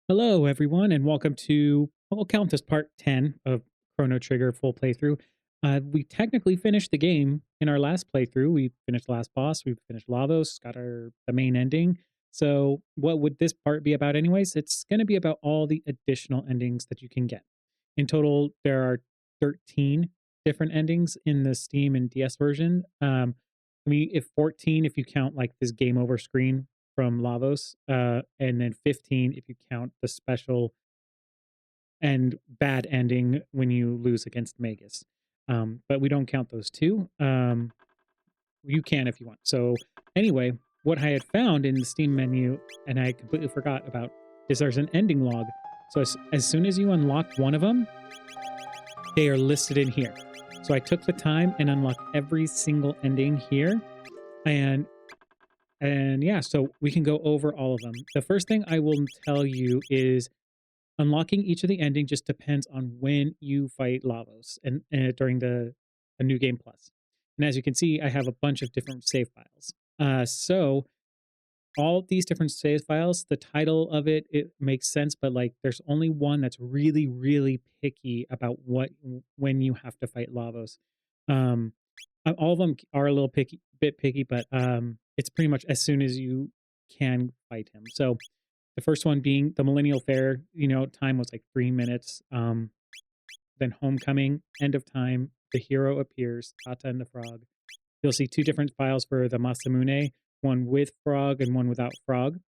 Hello, everyone, and welcome to, I'll count this part 10 of Chrono Trigger full playthrough. We technically finished the game in our last playthrough. We finished the last boss, we finished Lavos, got the main ending. So, what would this part be about, anyways? It's going to be about all the additional endings that you can get. In total, there are 13 different endings in the Steam and DS version. If 14, if you count like this game over screen from Lavos, and then 15 if you count the special and bad ending when you lose against Magus. But we don't count those two. You can if you want. So anyway, what I had found in the Steam menu, and I completely forgot about, is there's an ending log. So as soon as you unlock one of them, they are listed in here. So I took the time and unlocked every single ending here, and yeah, so we can go over all of them. The first thing I will tell you is unlocking each of the ending just depends on when you fight Lavos and during the a new game plus. And as you can see, I have a bunch of different save files. So all these different save files, the title of it makes sense, but like there's only one that's really, really picky about when you have to fight Lavos. Um, all of them are a little bit picky, but it's pretty much as soon as you can fight him. So the first one being the Millennial Fair, time was like 3 minutes. Then Homecoming, End of Time, the hero appears, Tata and the Frog. You'll see two different files for the Masamune, one with frog and one without frog.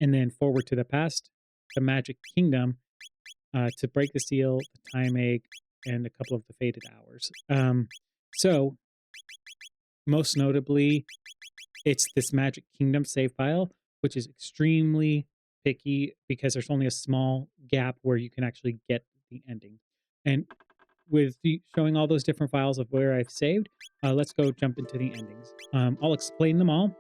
And then Forward to the Past, the Magic Kingdom, to break the seal, the Time Egg, and a couple of the Faded Hours. So, most notably, it's this Magic Kingdom save file, which is extremely picky because there's only a small gap where you can actually get the ending. And with showing all those different files of where I've saved, let's go jump into the endings. I'll explain them all,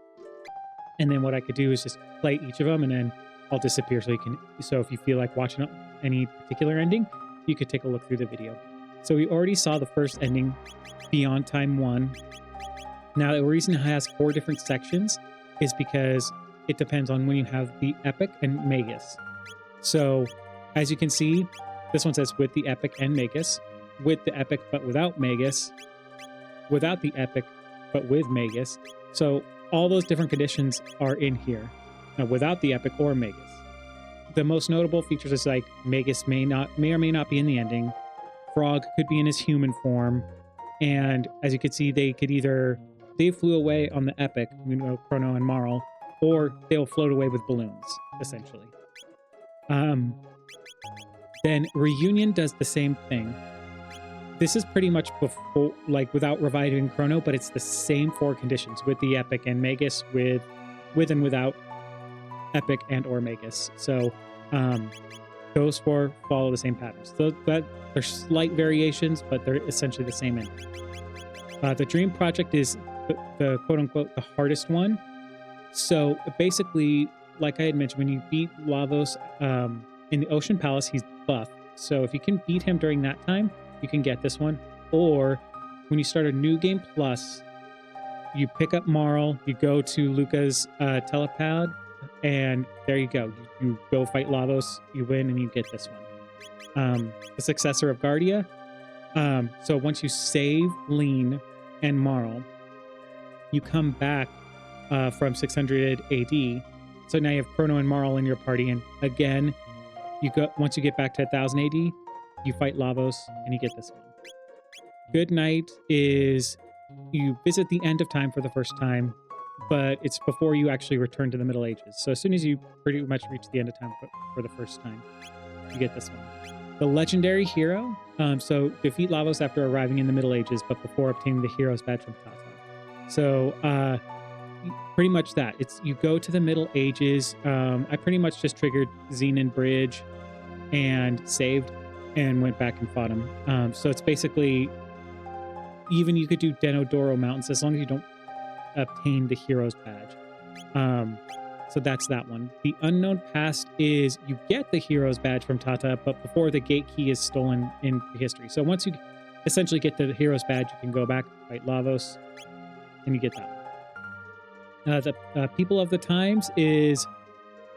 and then what I could do is just play each of them, and then I'll disappear so if you feel like watching any particular ending, you could take a look through the video. So we already saw the first ending, Beyond Time 1. Now, the reason it has 4 different sections is because it depends on when you have the Epic and Magus. So, as you can see, this one says with the Epic and Magus, with the Epic but without Magus, without the Epic but with Magus. So, all those different conditions are in here, without the Epic or Magus. The most notable features is like Magus may or may not be in the ending. Frog could be in his human form, and as you can see, they flew away on the Epic, Chrono and Marl, or they'll float away with balloons, essentially. Then Reunion does the same thing. This is pretty much before, like without reviving Chrono, but it's the same 4 conditions with the Epic and Magus, with and without Epic and or Magus. So those 4 follow the same patterns. So that there's slight variations, but they're essentially the same ending. The Dream Project is the quote-unquote the hardest one. So basically, like I had mentioned, when you beat Lavos in the Ocean Palace, he's buff. So if you can beat him during that time, you can get this one. Or when you start a new game plus, you pick up Marl, you go to Luca's telepad, and there you go. You go fight Lavos, you win, and you get this one. The successor of Guardia. So once you save Lean and Marl, you come back from 600 AD. So now you have Chrono and Marl in your party, and again, once you get back to 1000 AD, you fight Lavos, and you get this one. Good Night is you visit the end of time for the first time, but it's before you actually return to the Middle Ages. So as soon as you pretty much reach the end of time for the first time, you get this one. The Legendary Hero, so defeat Lavos after arriving in the Middle Ages, but before obtaining the Hero's Badge from Tata. So pretty much that. It's you go to the Middle Ages. I pretty much just triggered Xenon Bridge and saved and went back and fought him. So it's basically, even you could do Denodoro Mountains as long as you don't obtain the Hero's Badge. So that's that one. The Unknown Past is you get the Hero's Badge from Tata, but before the Gate Key is stolen in history. So once you essentially get the Hero's Badge, you can go back, fight Lavos, and you get that one. The People of the Times is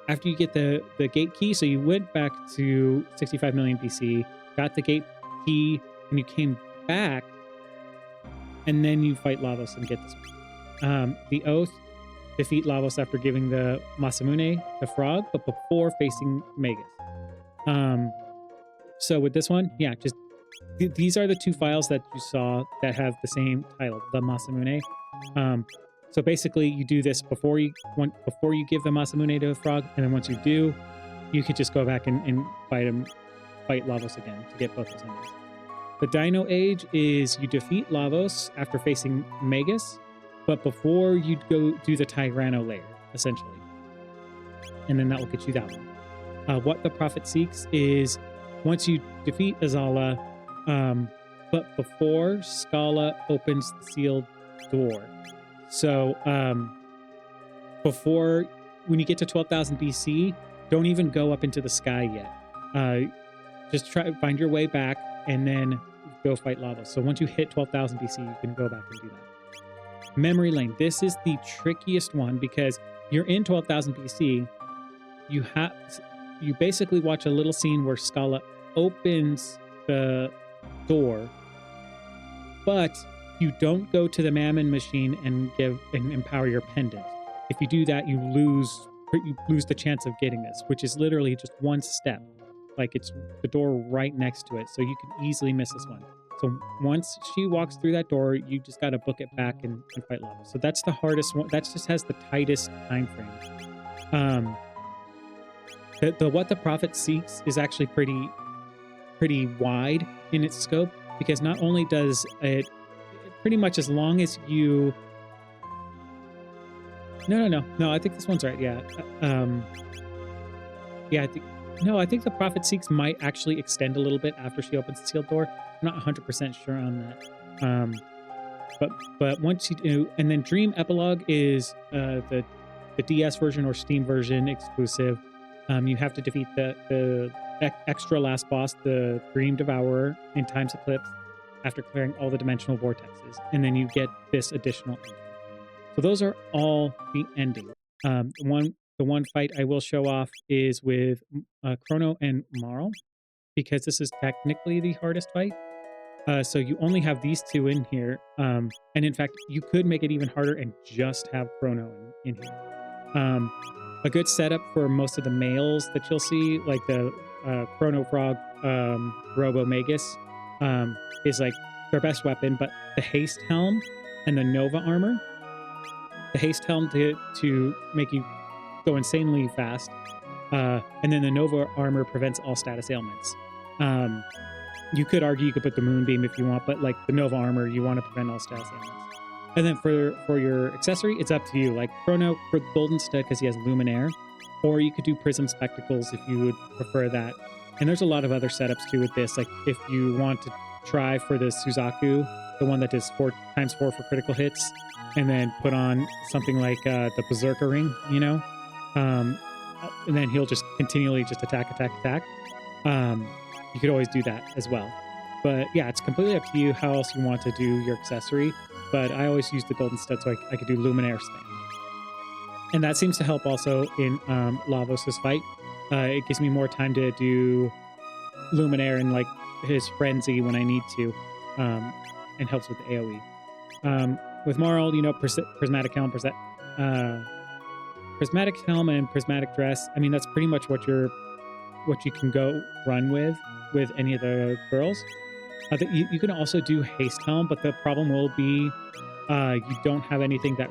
after you get the gate key, so you went back to 65 million BC, got the gate key, and you came back, and then you fight Lavos and get this one. The Oath, defeat Lavos after giving the Masamune, the frog, but before facing Magus. So with this one, yeah, just these are the two files that you saw that have the same title, the Masamune. So basically, you do this before you give the Masamune to a frog, and then once you do, you could just go back and fight Lavos again to get both those endings. The Dino Age is you defeat Lavos after facing Magus, but before you go do the Tyranno layer, essentially. And then that will get you that one. What the Prophet Seeks is once you defeat Azala, but before Scala opens the sealed door. So before, when you get to 12,000 BC, don't even go up into the sky yet. Just try to find your way back and then go fight Lavos. So once you hit 12,000 BC, you can go back and do that. Memory Lane. This is the trickiest one because you're in 12,000 BC. You basically watch a little scene where Scala opens the door, but you don't go to the Mammon machine and empower your pendant. If you do that, you lose the chance of getting this, which is literally just one step. Like it's the door right next to it, so you can easily miss this one. So once she walks through that door, you just got to book it back and fight Lava. So that's the hardest one. That just has the tightest time frame. The What the Prophet Seeks is actually pretty wide in its scope, because not only does it pretty much as long as you... No, I think this one's right. Yeah. I think the Prophet Seeks might actually extend a little bit after she opens the sealed door. I'm not 100% sure on that. But once you do, and then Dream Epilogue is the DS version or Steam version exclusive. You have to defeat the extra last boss, the Dream Devourer, in Time's Eclipse after clearing all the dimensional vortexes, and then you get this additional ending. So those are all the endings. The one fight I will show off is with Chrono and Marl, because this is technically the hardest fight. So you only have these two in here. And in fact, you could make it even harder and just have Chrono in here. A good setup for most of the males that you'll see, like the Chrono Frog, Robo Magus, is like their best weapon, but the Haste Helm and the Nova Armor. The Haste Helm to make you go insanely fast, and then the Nova Armor prevents all status ailments. You could argue you could put the Moonbeam if you want, but like the Nova Armor, you want to prevent all status ailments. And then for your accessory, it's up to you. Like Chrono for the Golden Stud because he has Luminaire, or you could do Prism Spectacles if you would prefer that. And there's a lot of other setups too with this. Like if you want to try for the Suzaku, the one that does 4x4 for critical hits, and then put on something like the Berserker Ring, and then he'll just continually just attack. You could always do that as well. But yeah, it's completely up to you how else you want to do your accessory. But I always use the Golden Stud so I could do Luminaire spam. And that seems to help also in Lavos' fight. It gives me more time to do Luminaire and like his Frenzy when I need to, and helps with the AoE. With Marl, Prismatic Helm, Prismatic Helm and Prismatic Dress. I mean, that's pretty much what you can go run with any of the girls. You can also do Haste Helm, but the problem will be you don't have anything that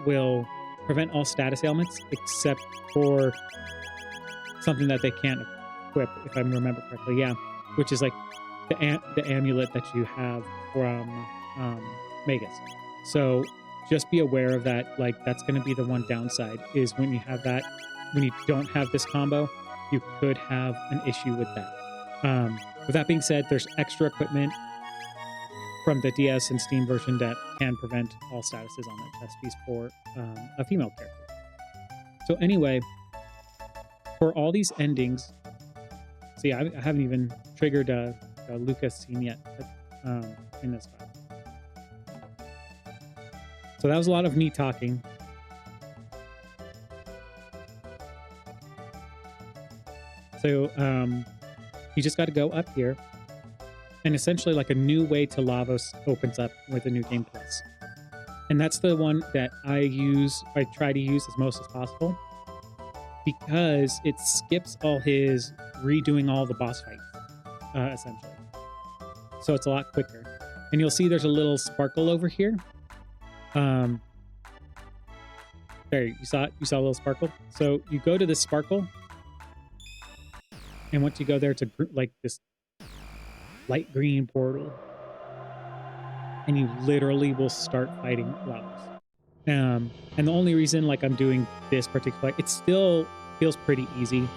will prevent all status ailments except for something that they can't equip, if I remember correctly. Yeah, which is like the amulet that you have from Magus. So just be aware of that. Like that's going to be the one downside is when you have that. When you don't have this combo, you could have an issue with that. With that being said, there's extra equipment from the DS and Steam version that can prevent all statuses on that chest piece for a female character. So anyway, for all these endings, see, I haven't even triggered a Lucas scene yet in this file. So that was a lot of me talking. So you just got to go up here, and essentially like a new way to Lavos opens up with a new game plus. And that's the one that I try to use as most as possible, because it skips all his redoing all the boss fights, essentially. So it's a lot quicker. And you'll see there's a little sparkle over here. There, you saw it? You saw a little sparkle? So you go to this sparkle, and once you go there, it's like this light green portal, and you literally will start fighting Lavos. And the only reason like I'm doing this particular fight, it still feels pretty easy,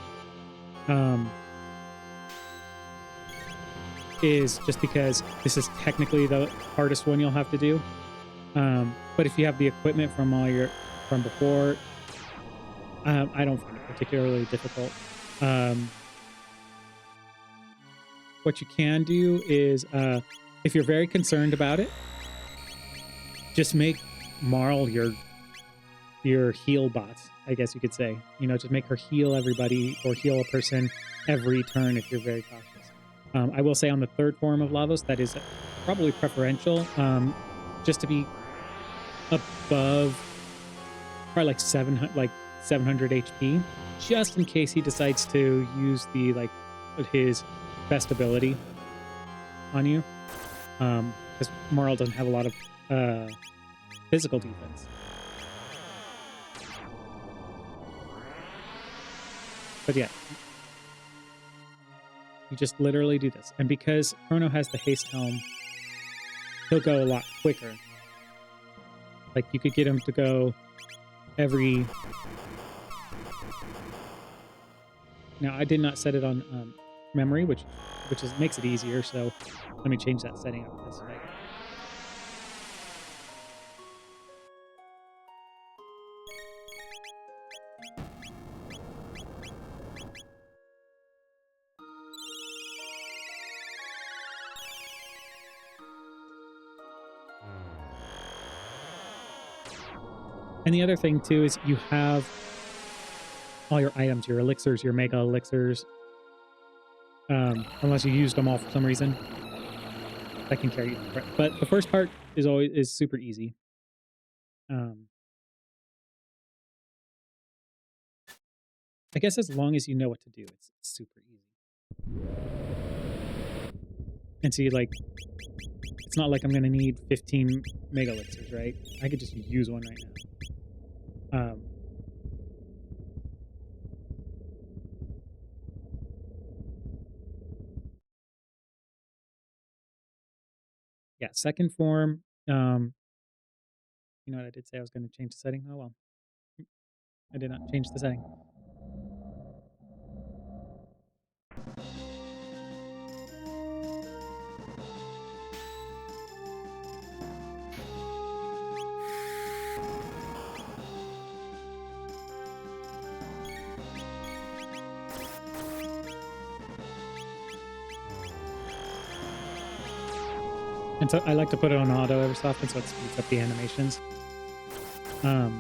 is just because this is technically the hardest one you'll have to do. But if you have the equipment from before, I don't find it particularly difficult. What you can do is, if you're very concerned about it, just make Marl your heal bot, I guess you could say. You know, just make her heal everybody or heal a person every turn if you're very cautious. I will say on the third form of Lavos, that is probably preferential, just to be above probably like 700 HP, just in case he decides to use his best ability on you, because Marl doesn't have a lot of physical defense. But yeah, you just literally do this. And because Chrono has the haste helm, he'll go a lot quicker. Like, you could get him to go every... Now, I did not set it on memory, which makes it easier, so let me change that setting up this way. And the other thing, too, is you have all your items, your elixirs, your mega elixirs. Unless you used them all for some reason. That can carry you. But the first part is super easy. I guess as long as you know what to do, it's super easy. And see, like, it's not like I'm going to need 15 mega elixirs, right? I could just use one right now. Yeah, second form. You know what I did say I was going to change the setting? Oh well. I did not change the setting. And so I like to put it on auto every so often so it speeds up the animations. But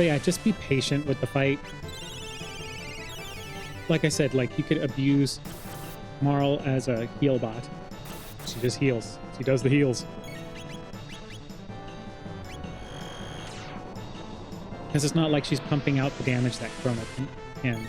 yeah, just be patient with the fight. Like I said, like, you could abuse Marl as a heal bot. She just heals. She does the heals. Because it's not like she's pumping out the damage that Chrono can.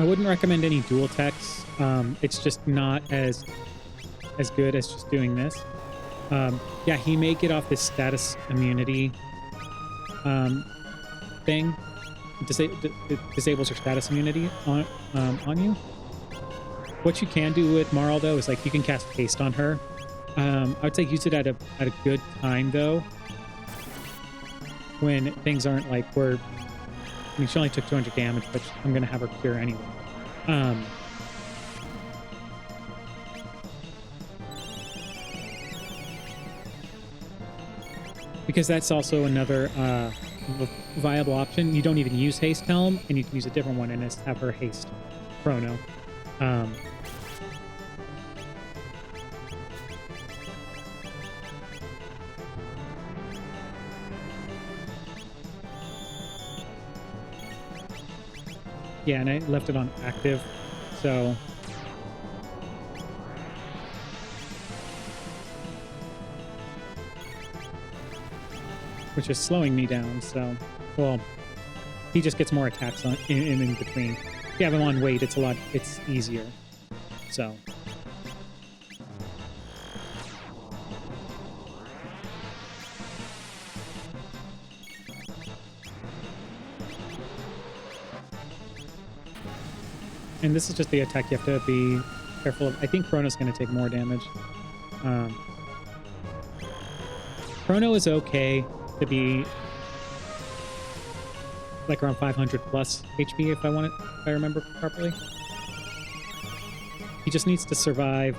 I wouldn't recommend any dual techs. It's just not as good as just doing this. Yeah, he may get off this status immunity thing. It disables your status immunity on you. What you can do with Marl, though, is like you can cast haste on her. I would say use it at a good time, though, when things aren't like where. I mean, she only took 200 damage, but I'm gonna have her cure anyway. Because that's also another viable option. You don't even use haste helm, and you can use a different one and just have her haste Chrono. Yeah, and I left it on active, so which is slowing me down. So, well, he just gets more attacks on in between. If you have him on wait, it's easier. So. And this is just the attack you have to be careful of. I think Chrono's going to take more damage. Chrono is okay to be like around 500 plus HP if I remember properly. He just needs to survive.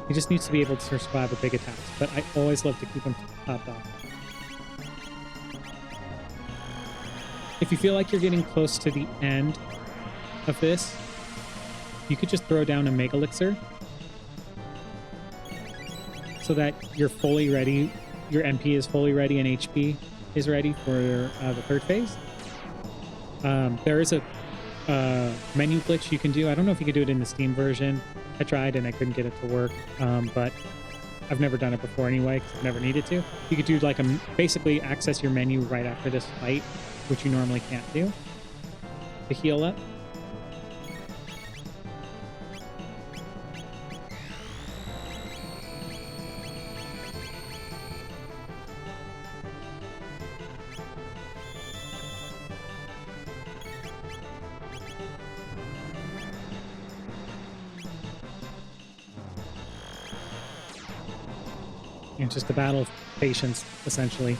He just needs to be able to survive a big attack. But I always love to keep him topped off. If you feel like you're getting close to the end of this, you could just throw down a Mega Elixir so that you're fully ready, your MP is fully ready, and HP is ready for the third phase. There is a menu glitch you can do. I don't know if you could do it in the Steam version. I tried and I couldn't get it to work, but I've never done it before anyway because I've never needed to. You could do like basically access your menu right after this fight, which you normally can't do, to heal up. It's just a battle of patience, essentially.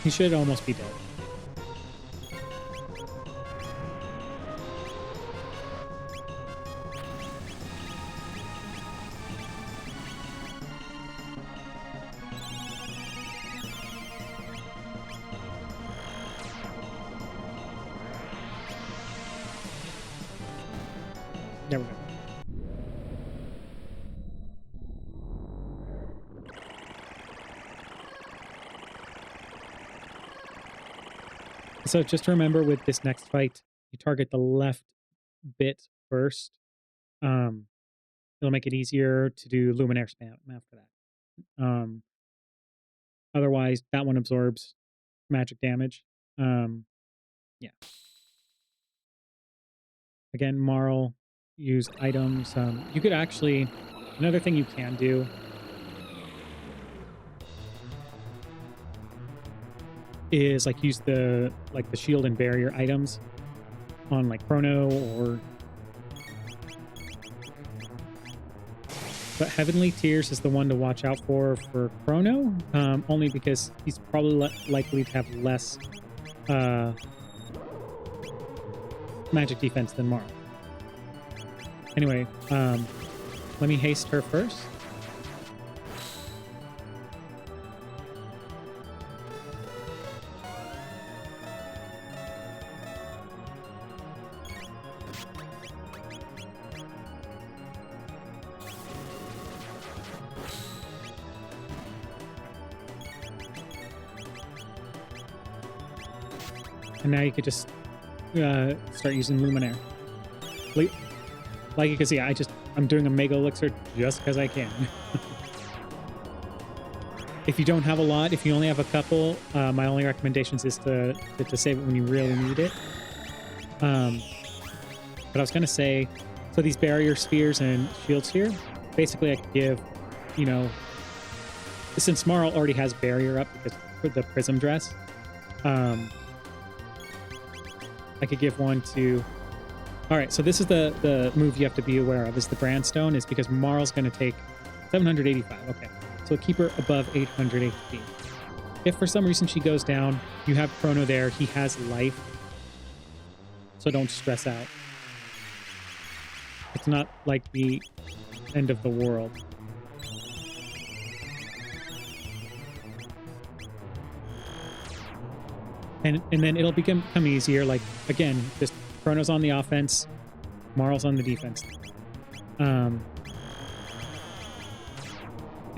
He should almost be dead. There we go. So just remember with this next fight, you target the left bit first. It'll make it easier to do Luminaire spam after that. Otherwise, that one absorbs magic damage. Yeah. Again, Marl, use items. You could actually, another thing you can do is like use the shield and barrier items on like Chrono or. But Heavenly Tears is the one to watch out for Chrono, only because he's probably likely to have less magic defense than Marl. Anyway, let me haste her first. And now you could just start using Luminaire. Like you can see, I I'm doing a mega elixir just because I can. If you don't have a lot, if you only have a couple, my only recommendations is to save it when you really need it. But I was going to say, so these barrier spheres and shields here, basically I could give, you know, since Marl already has barrier up because for the prism dress, I could give one to... All right, so this is the move you have to be aware of, is the Brandstone, is because Marl's going to take 785. Okay, so keep her above 800 HP. If for some reason she goes down, you have Chrono there. He has life, so don't stress out. It's not like the end of the world. And then it'll become easier. Like, again, just Chrono's on the offense, Marl's on the defense. And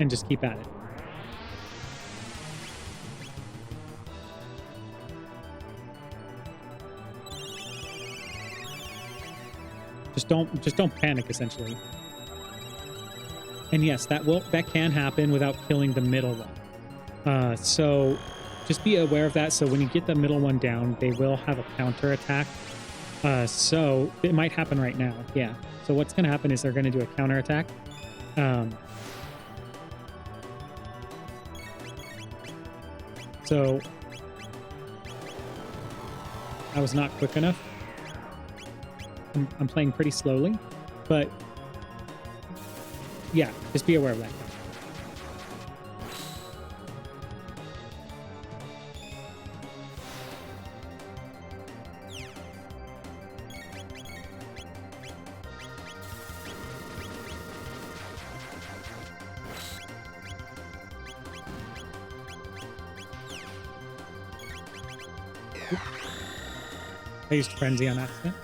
just keep at it. Just don't panic, essentially. And yes, that can happen without killing the middle one. So just be aware of that. So when you get the middle one down, they will have a counter attack. So it might happen right now. Yeah. So what's going to happen is they're going to do a counter attack. So I was not quick enough. I'm playing pretty slowly, but yeah, just be aware of that. I used Frenzy on accident,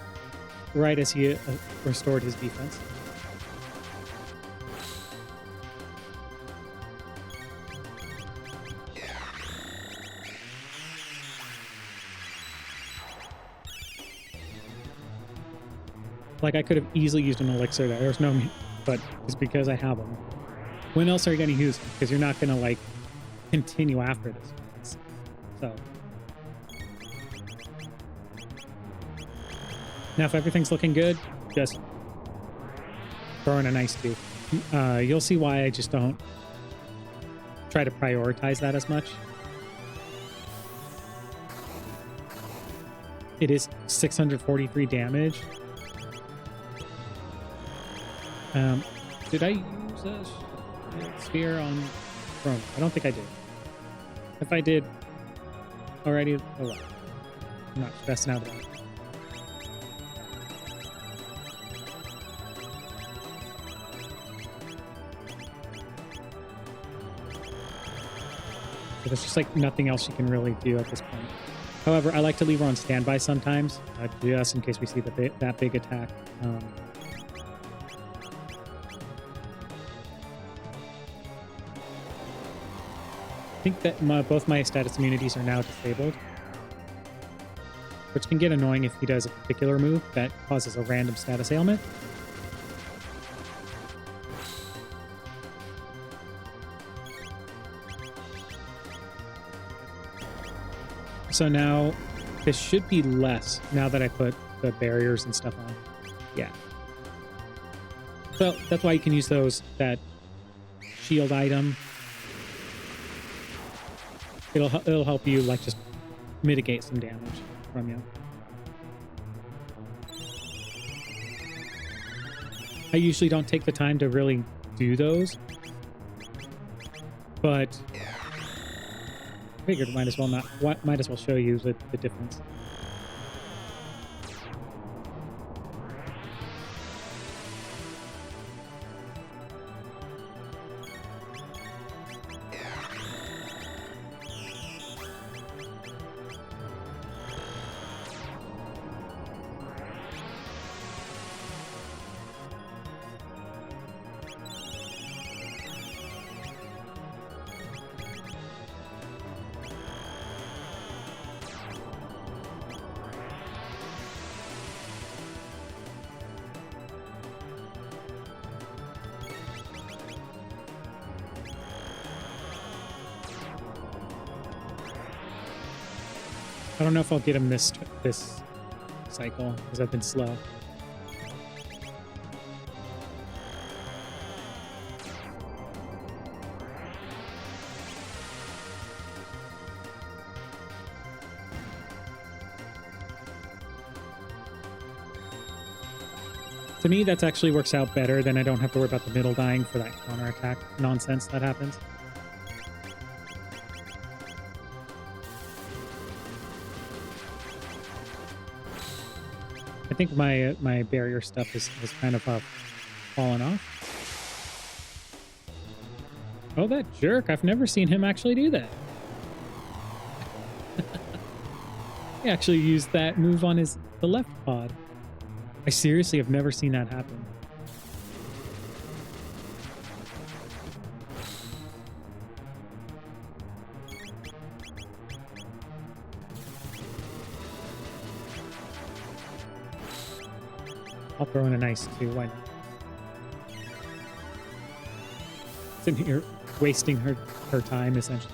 right as he restored his defense. Like, I could have easily used an elixir there. There's no... But it's because I have them. When else are you going to use them? Because you're not going to, like, continue after this. So... Now, if everything's looking good, just throw in a nice 2. You'll see why I just don't try to prioritize that as much. It is 643 damage. Did I use a sphere on Chrome? I don't think I did. If I did already, oh well. I'm not stressing out about it. There's just like nothing else you can really do at this point. However, I like to leave her on standby sometimes, just in case we see that big attack. I think that both my status immunities are now disabled, which can get annoying if he does a particular move that causes a random status ailment. So now this should be less now that I put the barriers and stuff on. Yeah. So that's why you can use that shield item. It'll help you like just mitigate some damage from you. I usually don't take the time to really do those, but figured might as well show you the difference. I don't know if I'll get him this cycle because I've been slow. To me, that actually works out better. Then I don't have to worry about the middle dying for that counterattack nonsense that happens. I think my barrier stuff has kind of fallen off. Oh, that jerk. I've never seen him actually do that. He actually used that move on the left pod. I seriously have never seen that happen. I'll throw in an ice too. Why not? Sitting here wasting her time essentially.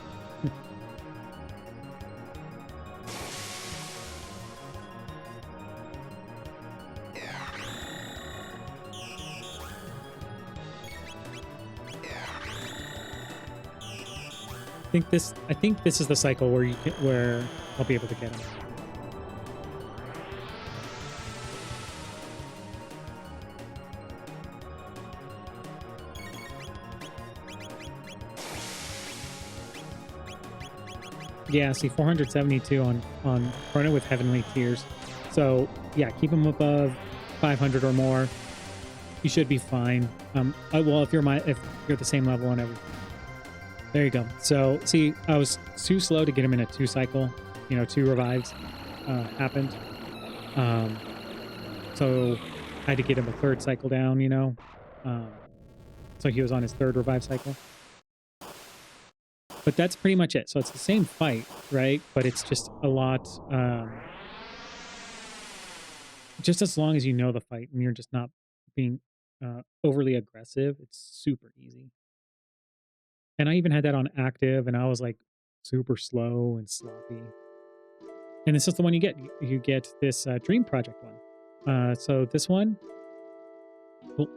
I think this is the cycle where I'll be able to get him. Yeah, see 472 on Chrono with Heavenly Tears. So yeah, keep him above 500 or more. You should be fine. Well, if you're the same level on everything. There you go. So, see, I was too slow to get him in a 2 cycle. 2 revives happened. So I had to get him a 3rd cycle down, so he was on his 3rd revive cycle. But that's pretty much it. So it's the same fight, right? But it's just a lot... just as long as you know the fight and you're just not being overly aggressive, it's super easy. And I even had that on active, and I was like super slow and sloppy. And this is the one you get. You get this Dream Project one. So this one, cool.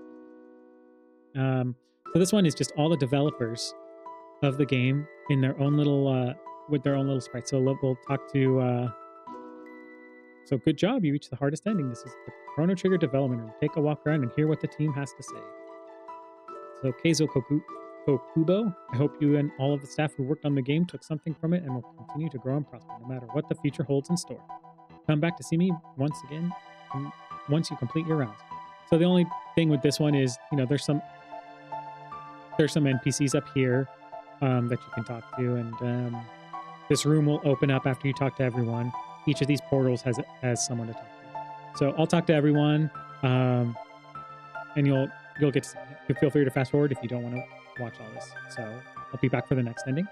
So this one is just all the developers of the game in their own little with their own little sprites. So we'll talk to. So good job, you reached the hardest ending. This is the Chrono Trigger development room. Take a walk around and hear what the team has to say. So Keizo Kokubo, I hope you and all of the staff who worked on the game took something from it and will continue to grow and prosper no matter what the future holds in store. Come back to see me once again once you complete your rounds. So the only thing with this one is, there's some NPCs up here that you can talk to, and this room will open up after you talk to everyone. Each of these portals has someone to talk to. So I'll talk to everyone, and you'll get to see. You feel free to fast forward if you don't want to watch all this. So I'll be back for the next ending.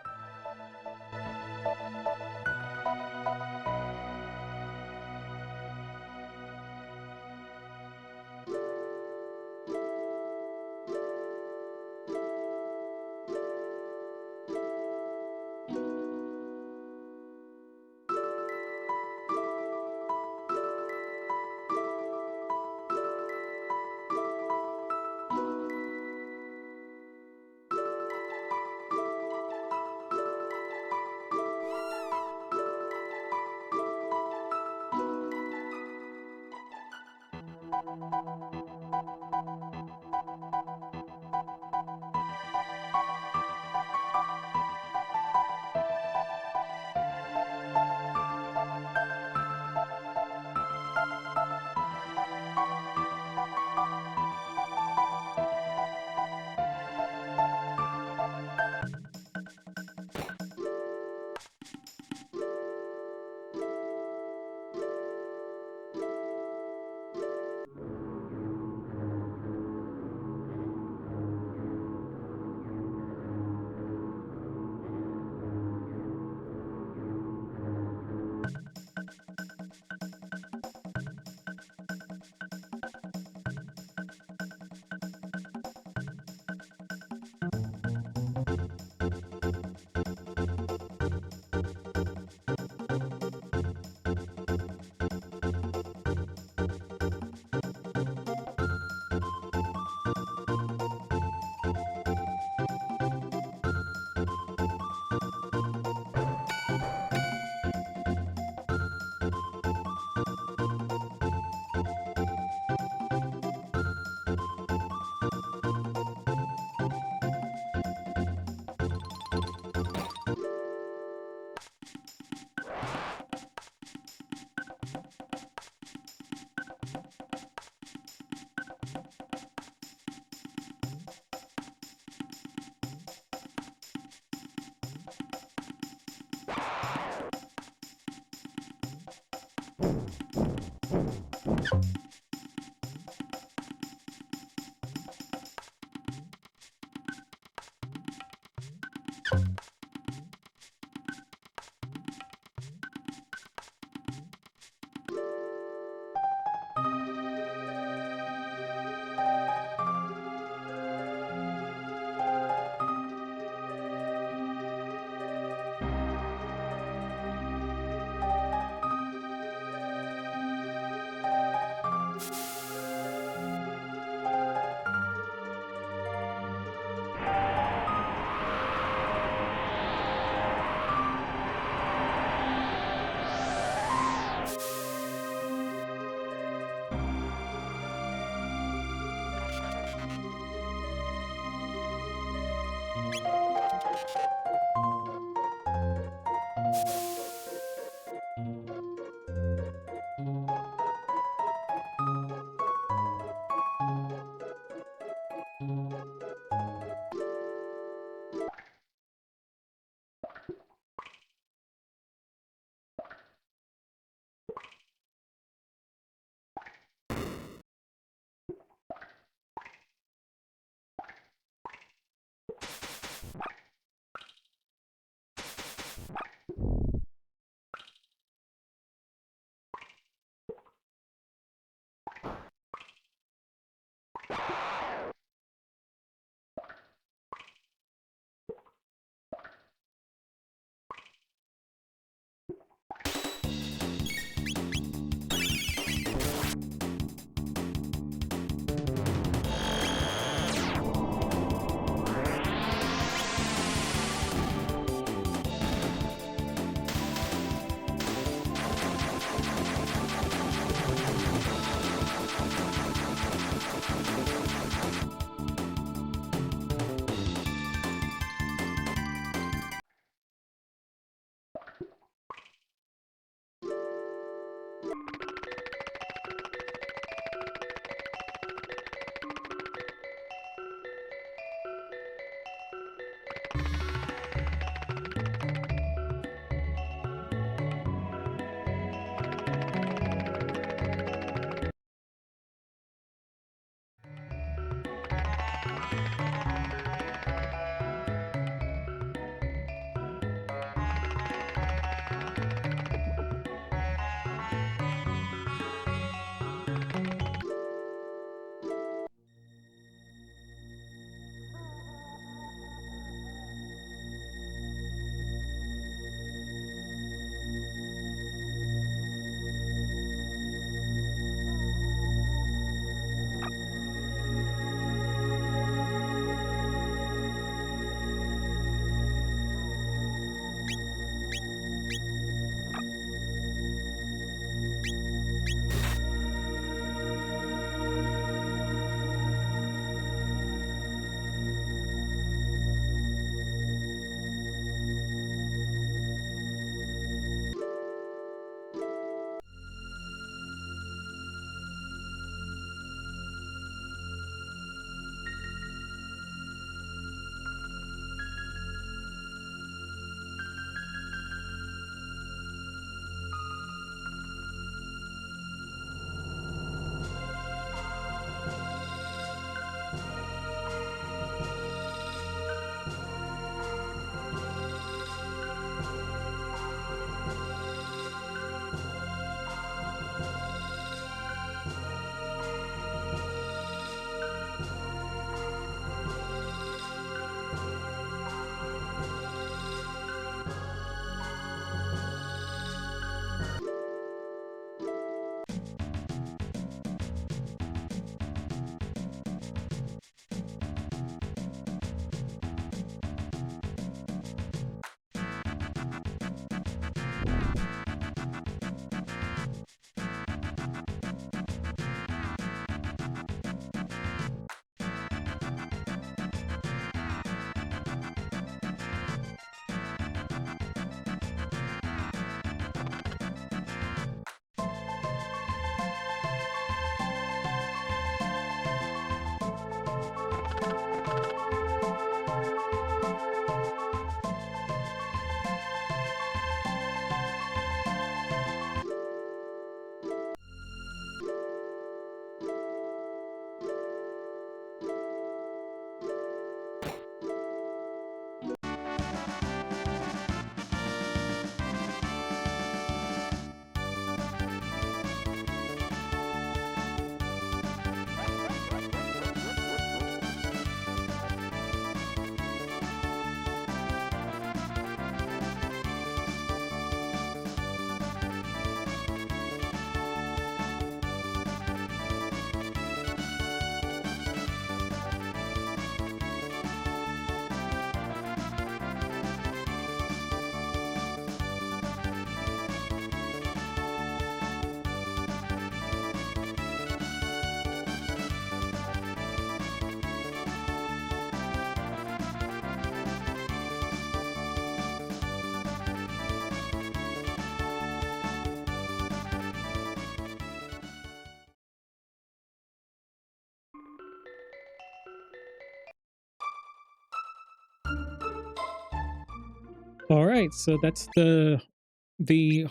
All right, so that's the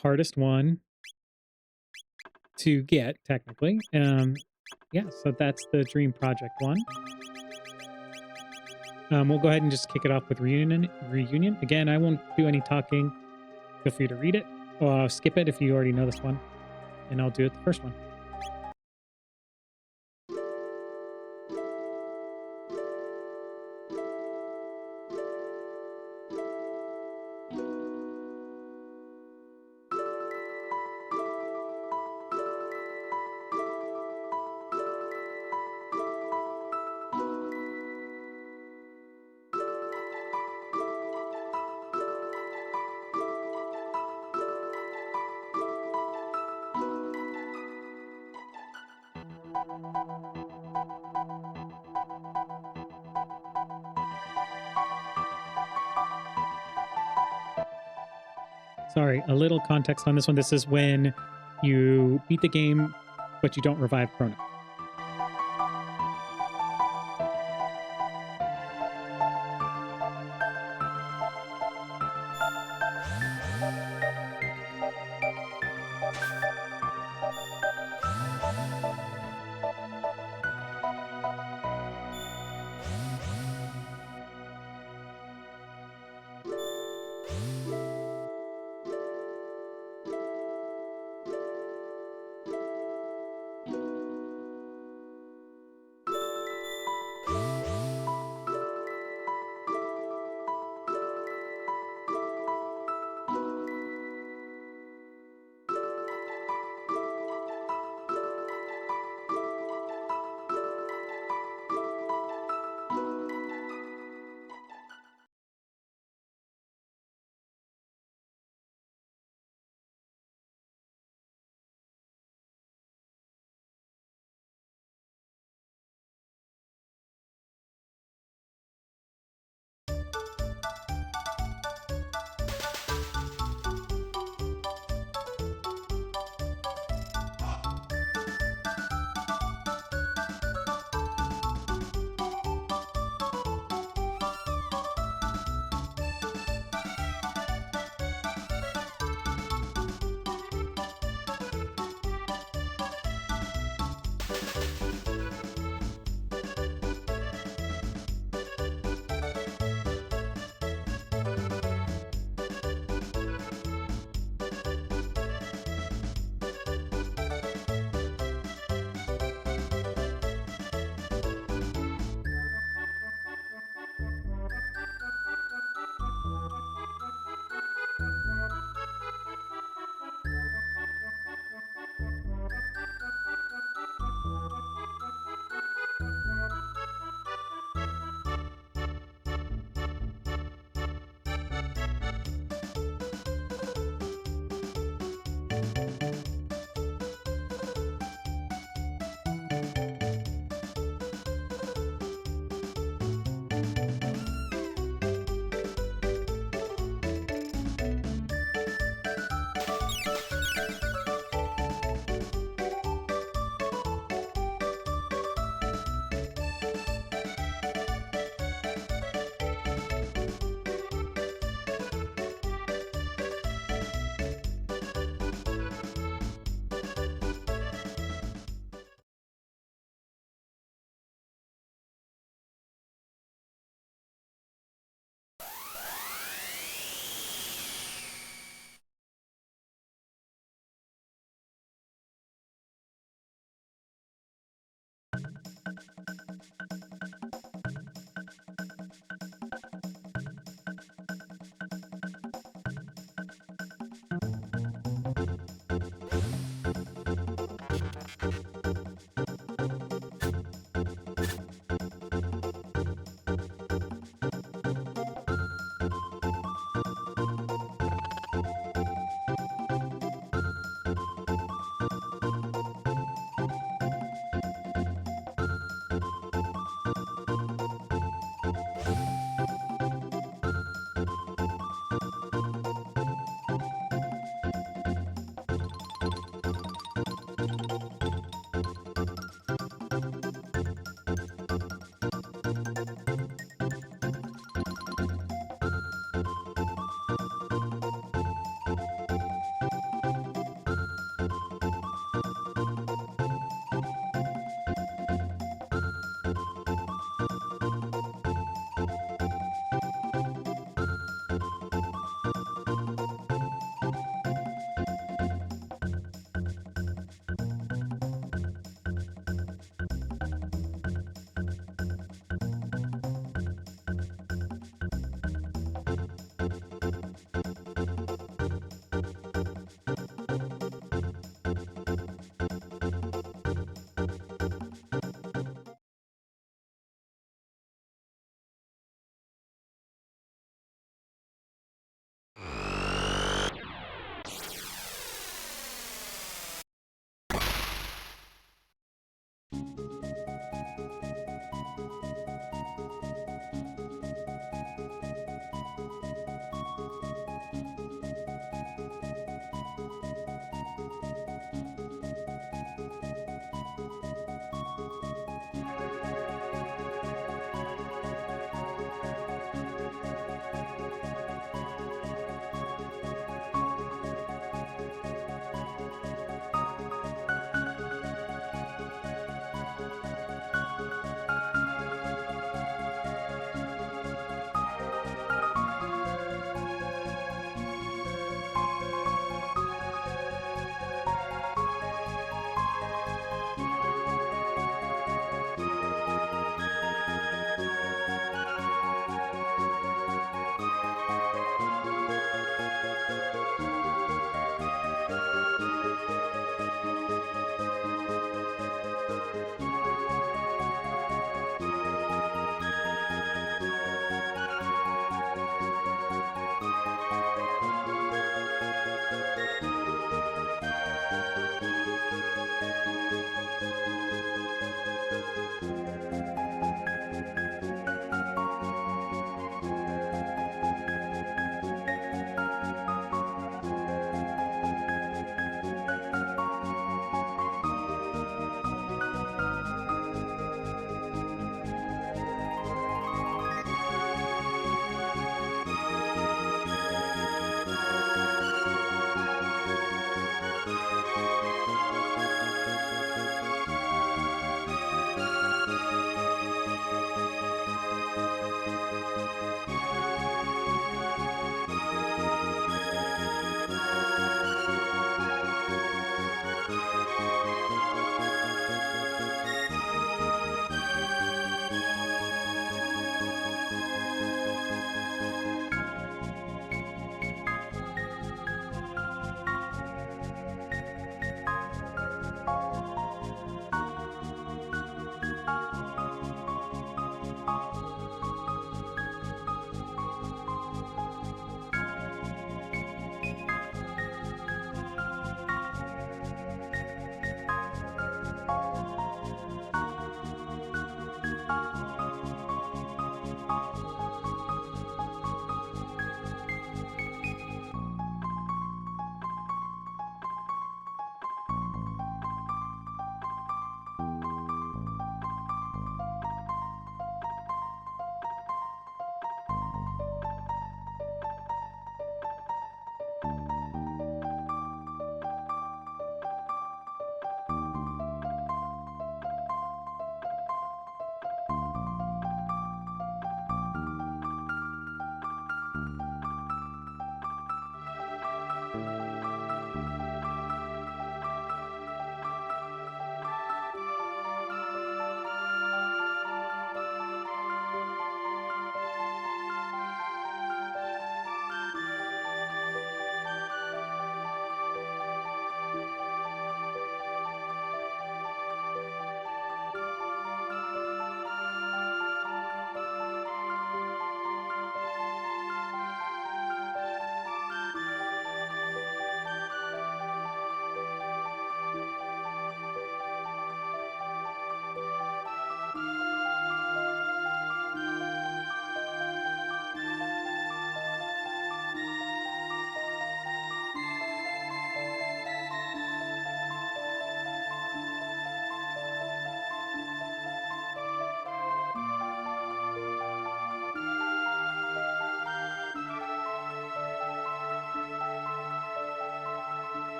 hardest one to get technically. Yeah, so that's the dream project one. We'll go ahead and just kick it off with reunion. Reunion again. I won't do any talking. Feel free to read it or skip it if you already know this one, and I'll do it the first one. Sorry, a little context on this one. This is when you beat the game, but you don't revive Chrono.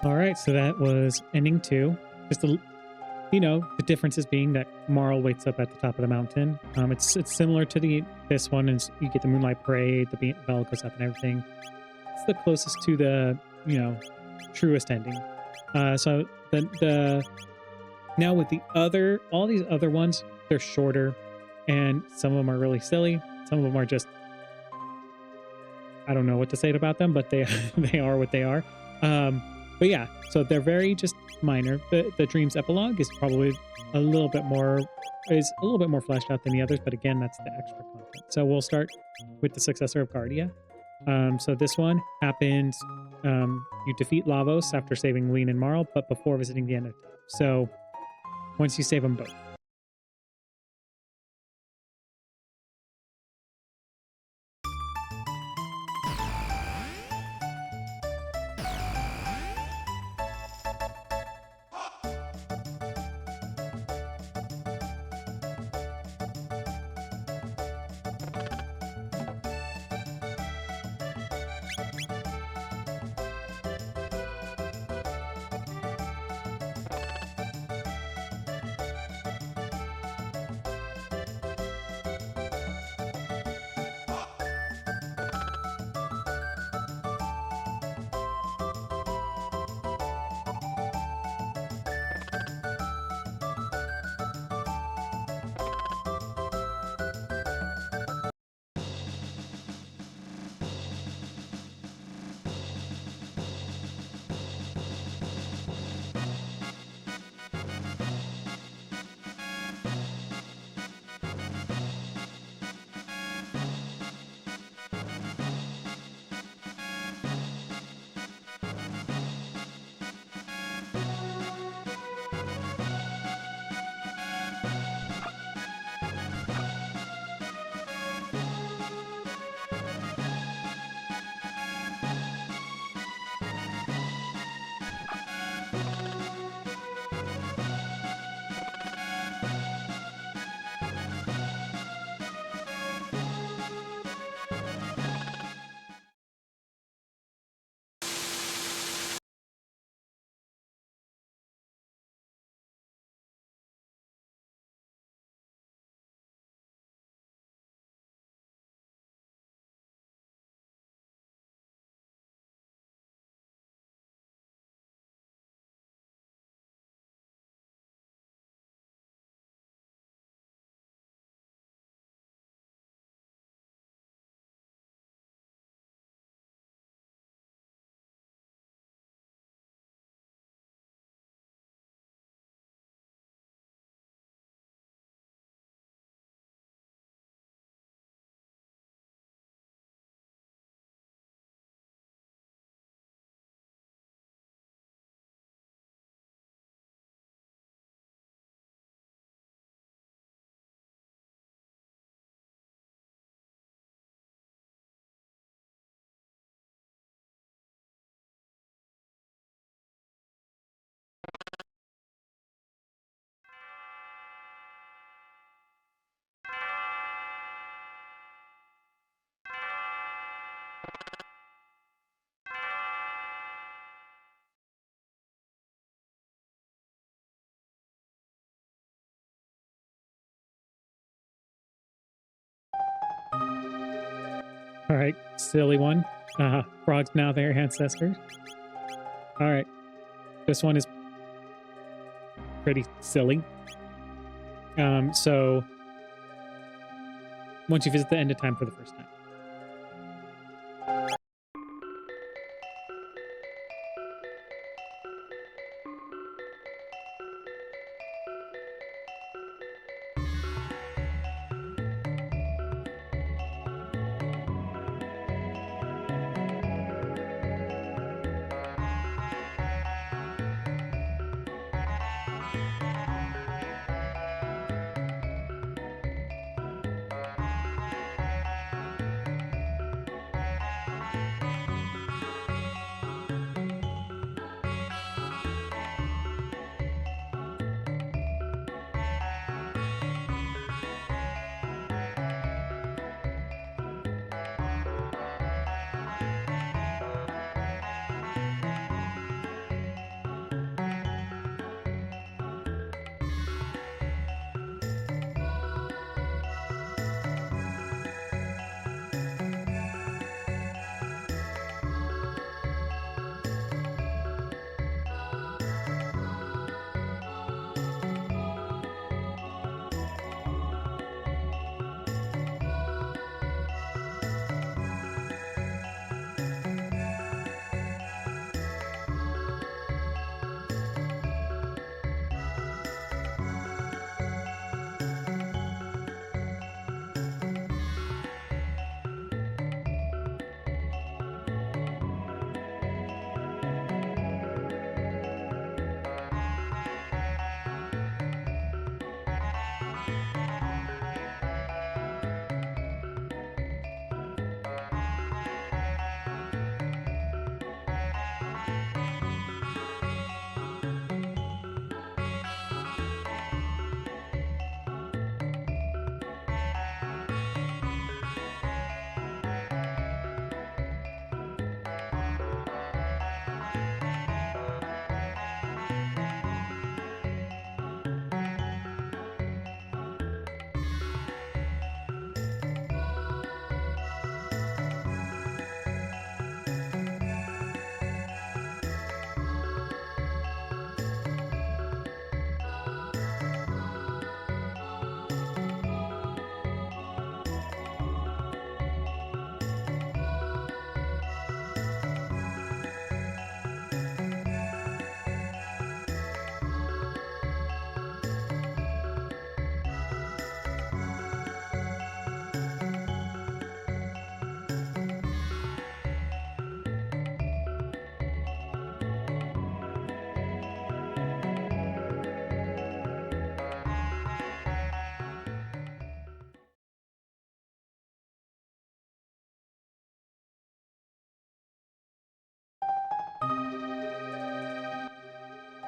All right, so that was ending 2. Just a, the differences being that Marl wakes up at the top of the mountain. It's similar to this one, and you get the Moonlight Parade, the bell goes up and everything. It's the closest to the truest ending. So the now with all these other ones, they're shorter, and some of them are really silly. Some of them are just, I don't know what to say about them, but they they are what they are. But yeah, so they're very just minor. The Dreams epilogue is probably a little bit more fleshed out than the others, but again, that's the extra content. So we'll start with the successor of Guardia. So this one happens. You defeat Lavos after saving Lean and Marl, but before visiting the end of time. So once you save them both. All right, silly one. Frogs now their ancestors. All right, this one is pretty silly. So once you visit the end of time for the first time.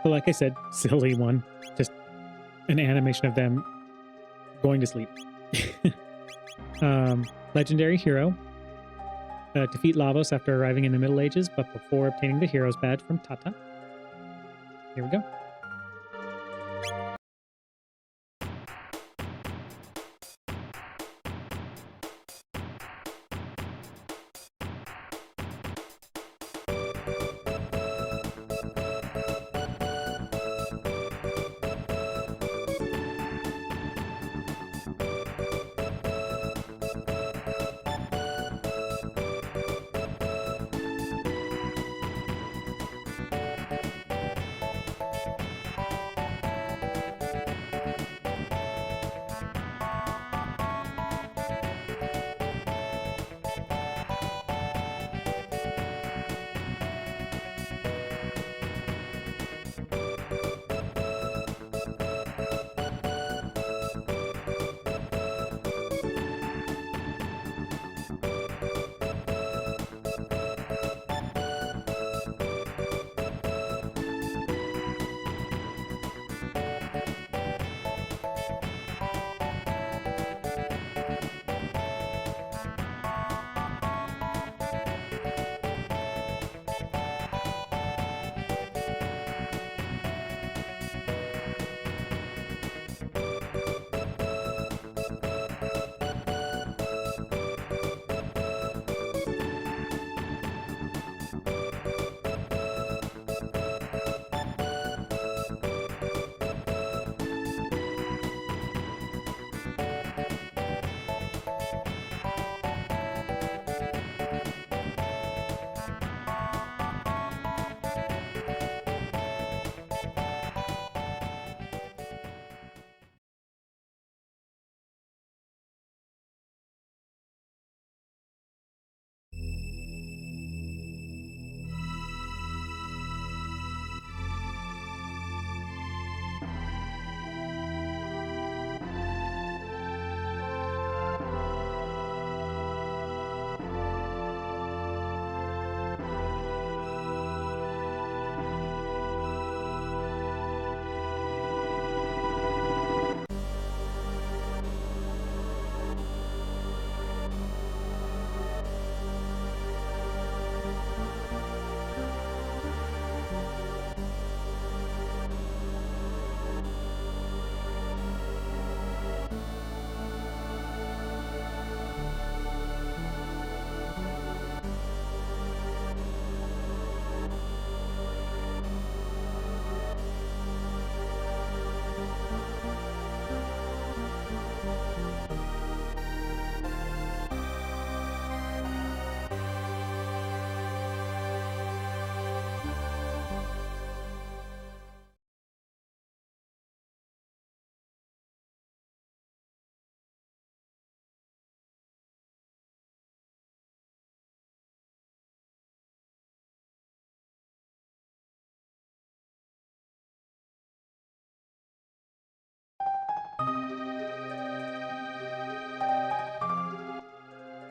But like I said, silly one. Just an animation of them going to sleep. Legendary hero. Defeat Lavos after arriving in the Middle Ages, but before obtaining the hero's badge from Tata. Here we go.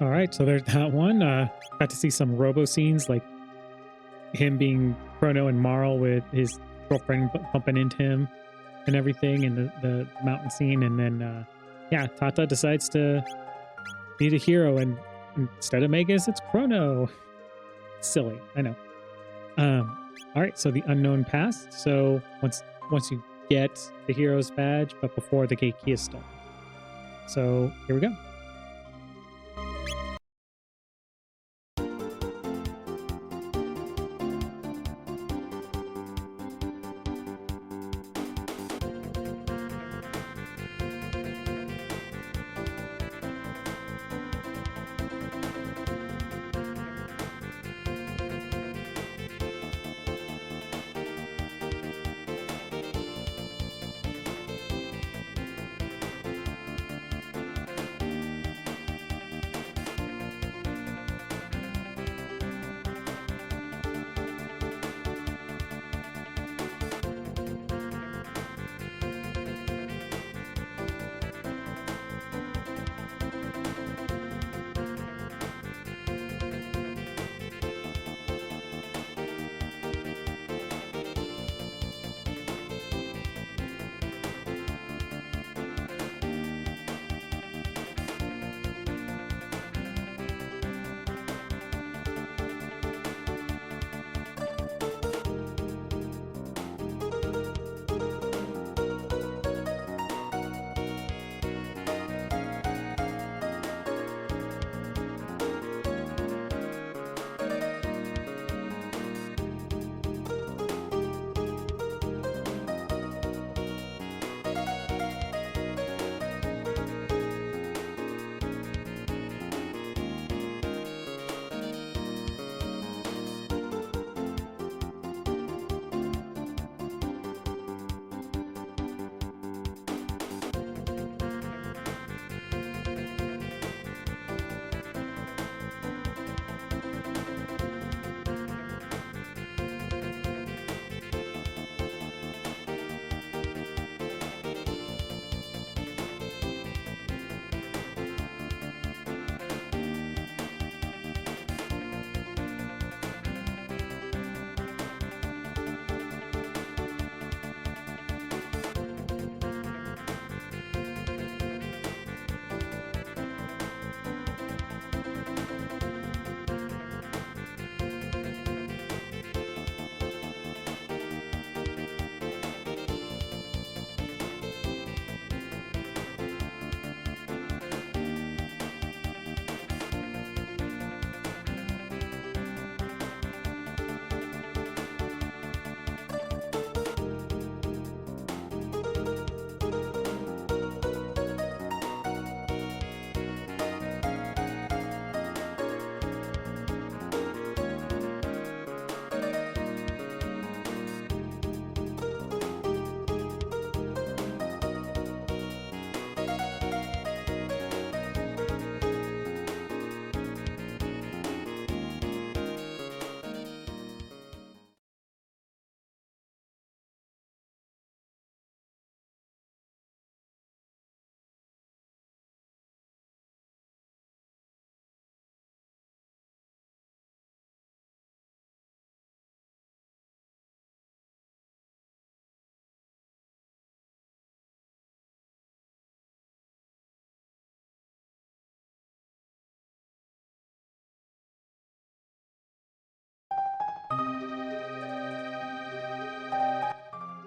All right, so there's that one. Got to see some robo scenes, like him being Chrono and Marl with his girlfriend bumping into him and everything, and the mountain scene. And then, yeah, Tata decides to be a hero, and instead of Magus, it's Chrono. Silly, I know. All right, so the unknown past. So once you get the hero's badge, but before the gate key is stolen. So here we go.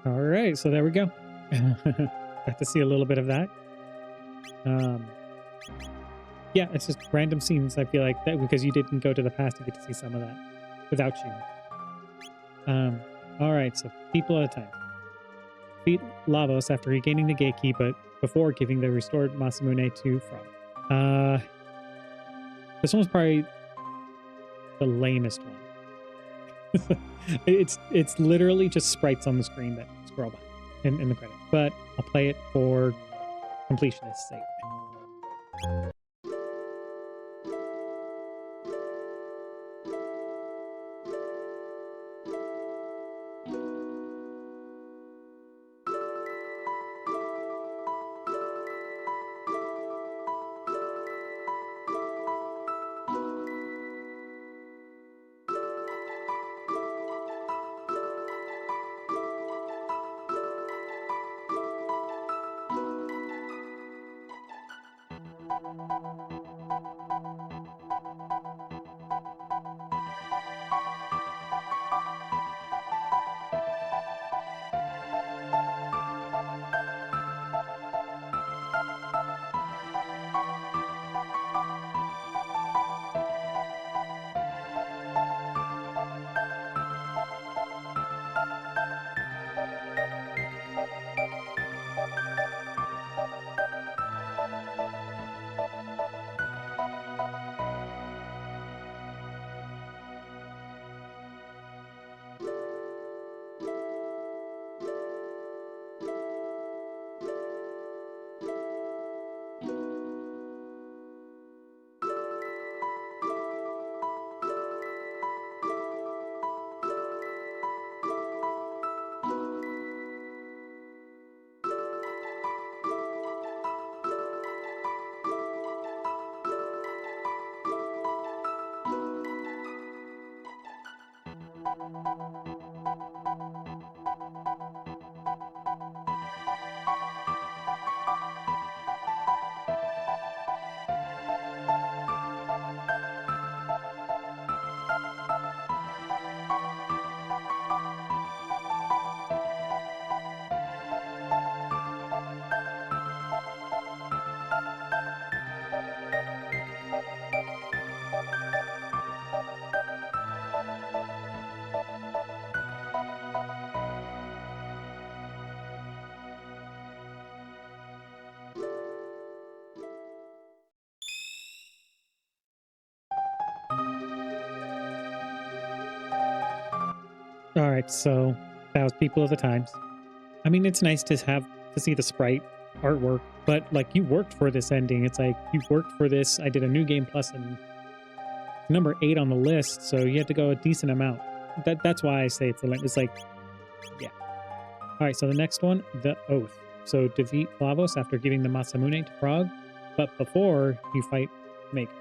All right, so there we go. Got to see a little bit of that. Yeah, it's just random scenes. I feel like that because you didn't go to the past, you get to see some of that without you. All right, so people at a time. Defeat Lavos after regaining the gate key, but before giving the restored Masamune to Frog. This one was probably the lamest one. it's literally just sprites on the screen that scroll by in the credits, but I'll play it for completionist's sake. All right, so that was People of the Times. I mean, it's nice to have to see the sprite artwork, but like you worked for this ending. It's like you worked for this. I did a new game plus and number 8 on the list, so you had to go a decent amount. That's why I say it's like, yeah. All right, so the next one, the Oath. So defeat Lavos after giving the Masamune to Prague, but before you fight Magus.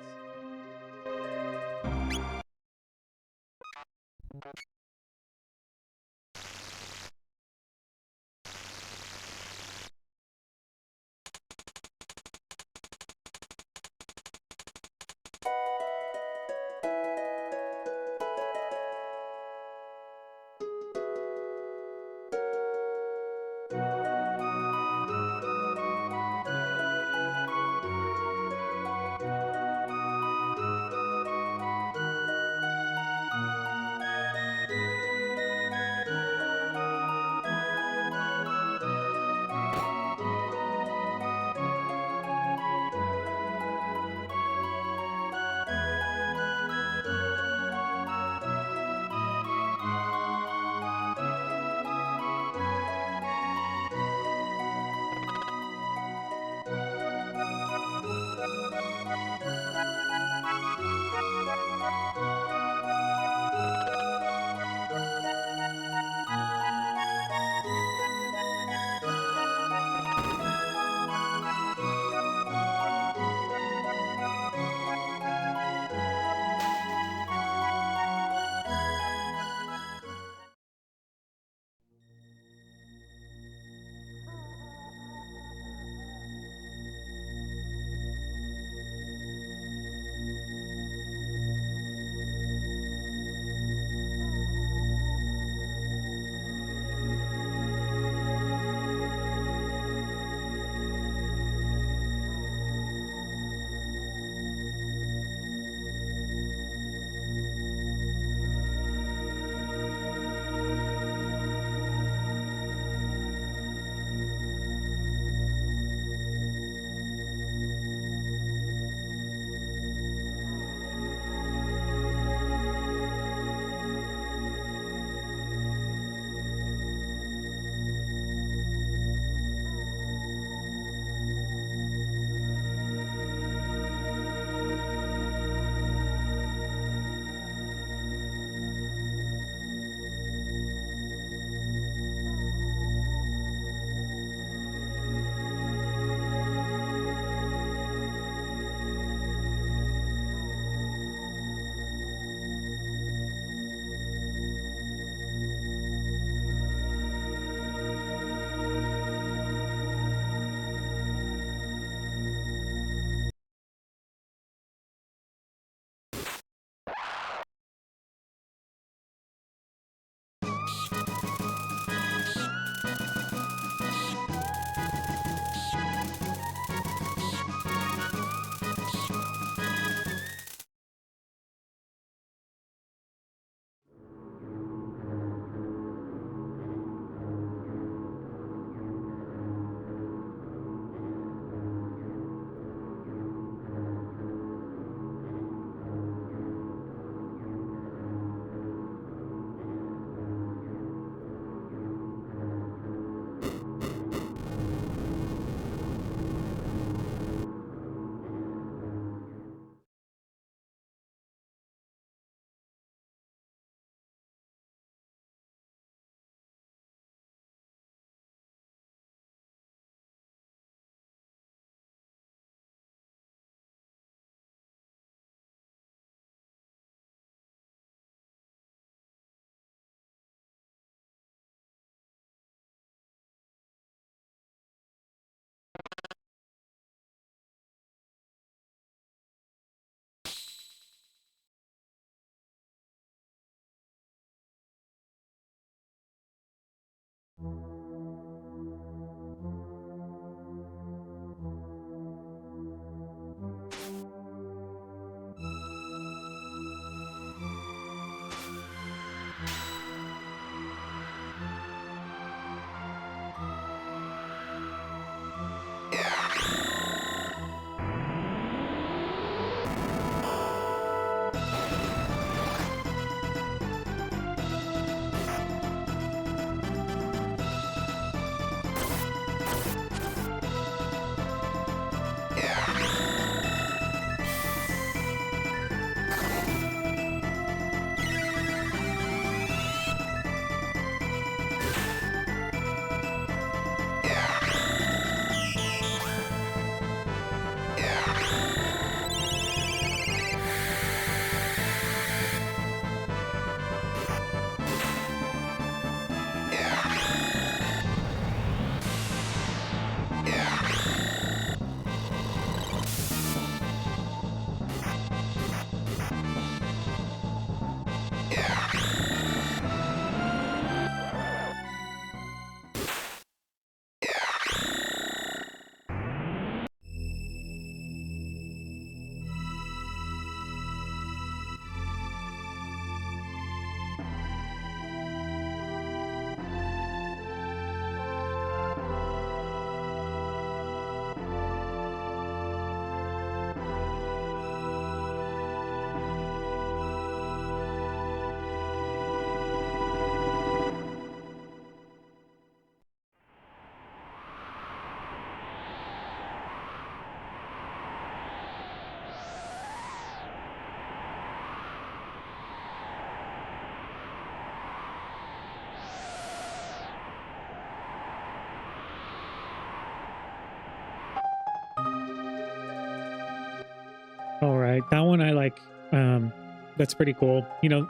Right. That one I like. Um, that's pretty cool. You know,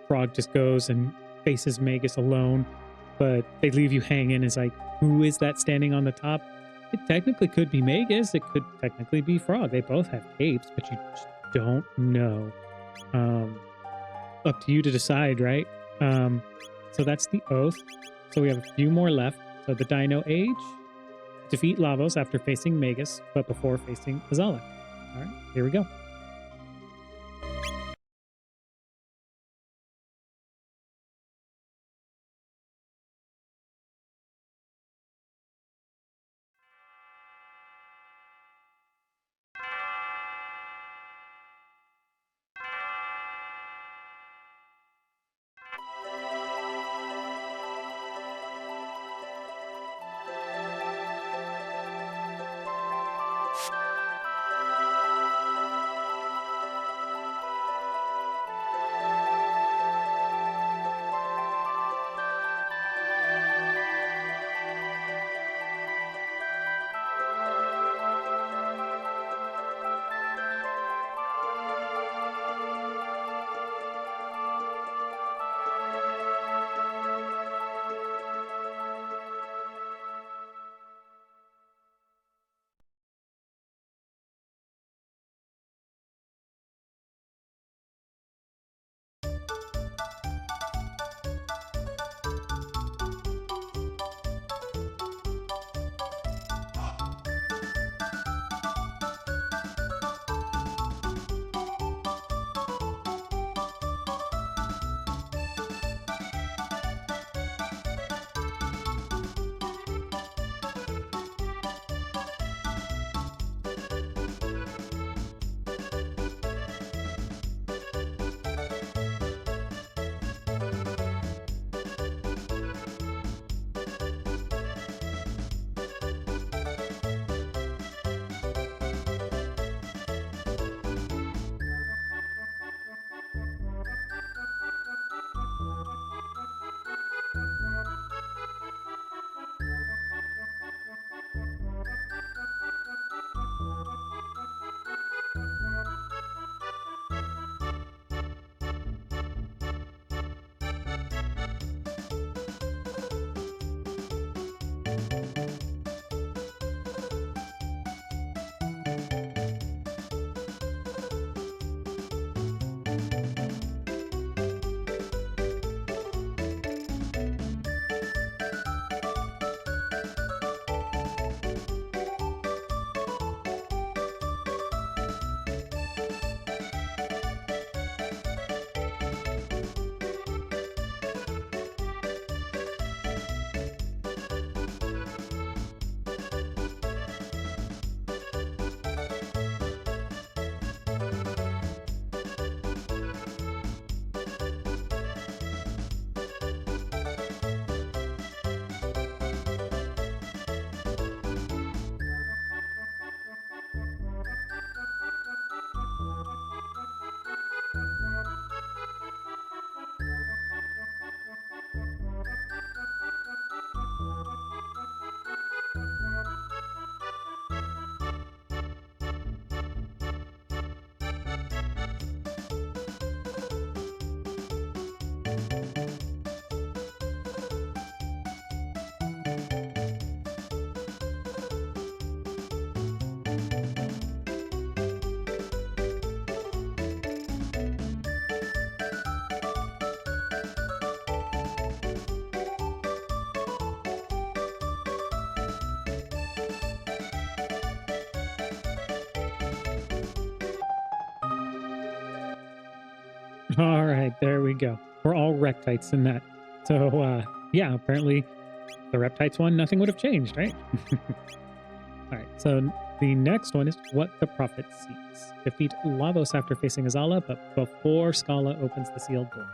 Frog just goes and faces Magus alone, but they leave you hanging. It's like, who is that standing on the top? It technically could be Magus. It could technically be Frog. They both have capes, but you just don't know. Um, Up to you to decide, right? So that's the oath. So we have a few more left. So the Dino Age, defeat Lavos after facing Magus, but before facing Azala. All right, here we go. All right, there we go. We're all Rectites in that. So, yeah, apparently the Reptites one, nothing would have changed, right? All right, so the next one is what the Prophet seeks. Defeat Lavos after facing Azala, but before Scala opens the sealed door.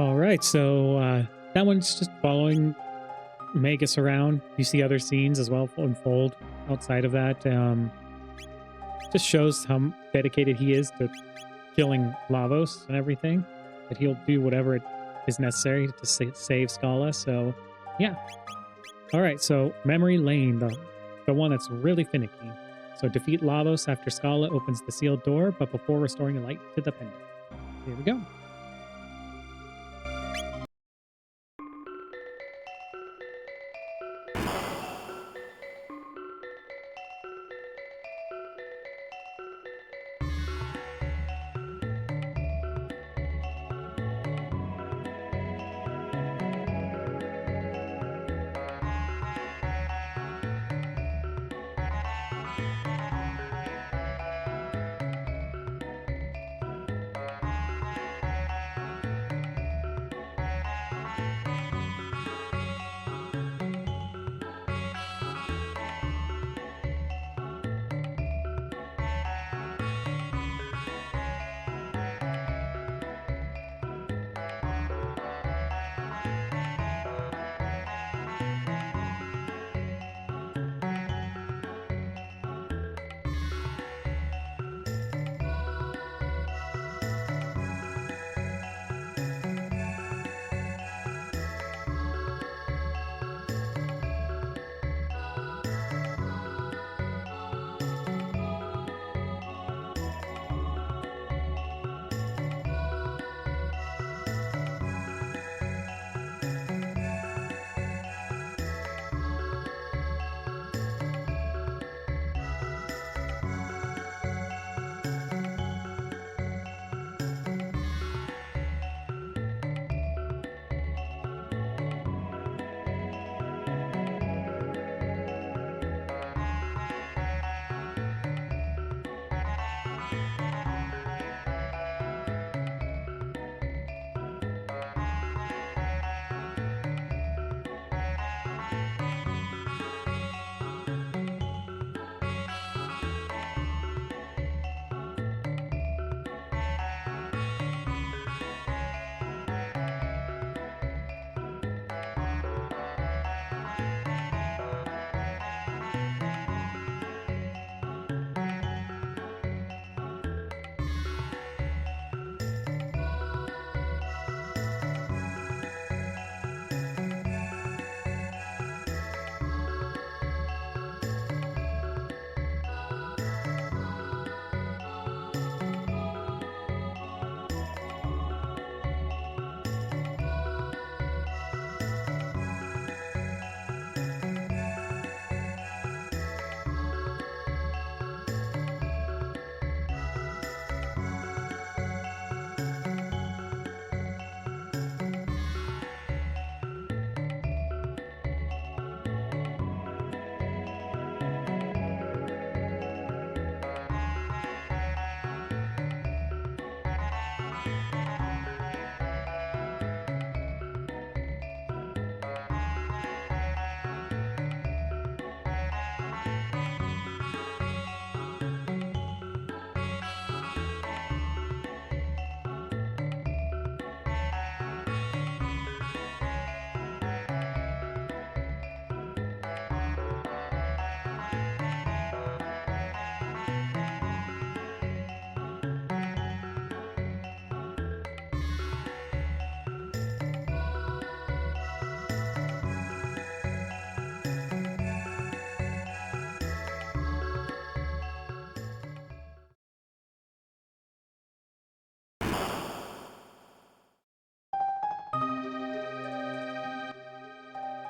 All right, so that one's just following Magus around. You see other scenes as well unfold outside of that. Just shows how dedicated he is to killing Lavos and everything. That he'll do whatever it is necessary to save Scala. So, yeah. All right, so Memory Lane, the one that's really finicky. So defeat Lavos after Scala opens the sealed door, but before restoring light to the pendant. Here we go.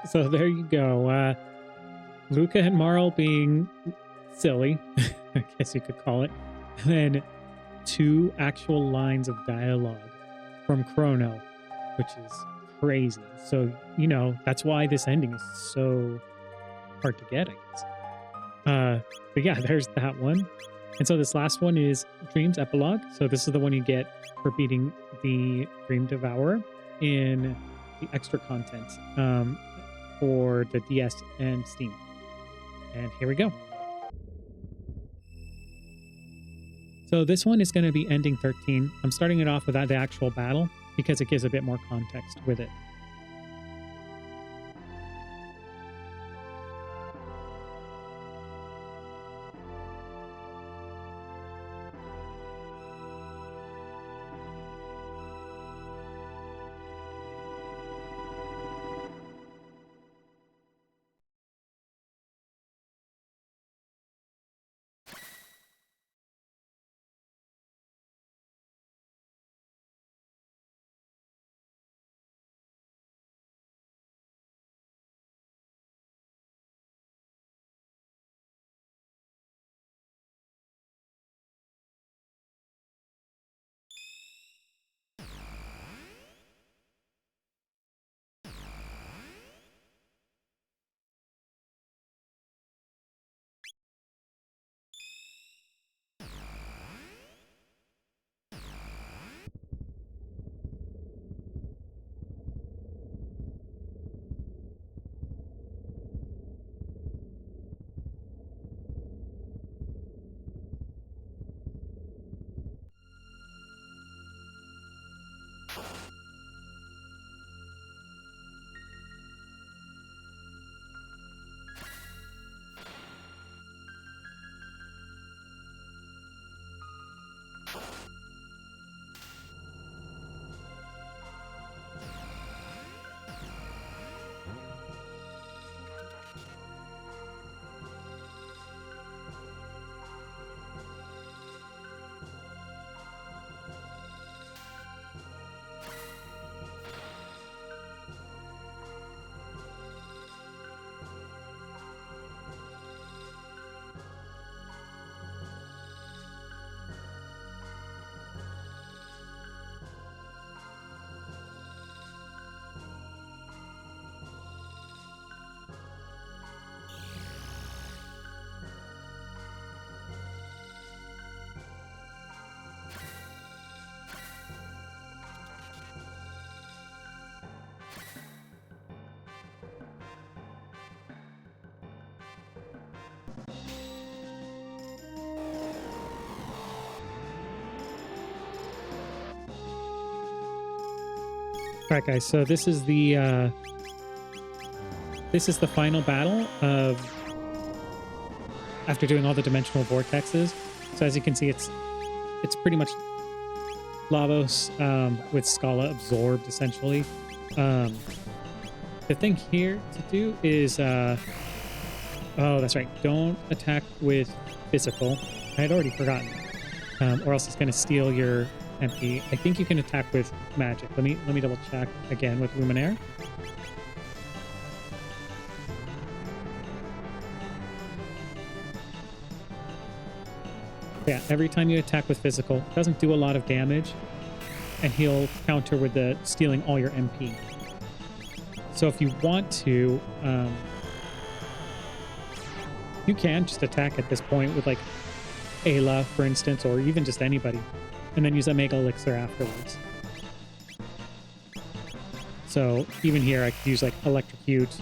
So there you go. Luca and Marl being silly, I guess you could call it. And then two actual lines of dialogue from Chrono, which is crazy. So, that's why this ending is so hard to get, I guess. But yeah, there's that one. And so this last one is Dreams Epilogue. So this is the one you get for beating the Dream Devourer in the extra content for the DS and Steam. And here we go. So this one is going to be ending 13. I'm starting it off without the actual battle. because it gives a bit more context with it. All right, guys. So this is the final battle of after doing all the dimensional vortexes. So as you can see, it's pretty much Lavos with Scala absorbed essentially. The thing here to do is oh, that's right. Don't attack with physical. I had already forgotten. Or else it's going to steal your MP. I think you can attack with magic. Let me double check again with Luminaire. Yeah, every time you attack with physical, it doesn't do a lot of damage, and he'll counter with the stealing all your MP. So if you want to, you can just attack at this point with like Ayla, for instance, or even just anybody, and then use a Mega Elixir afterwards. So even here, I could use like Electrocute.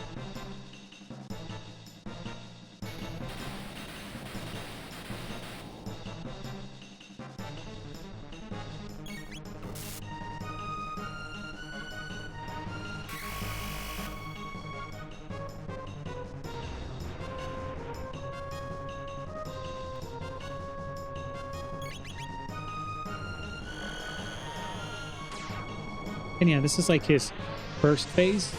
And yeah, this is like his first phase.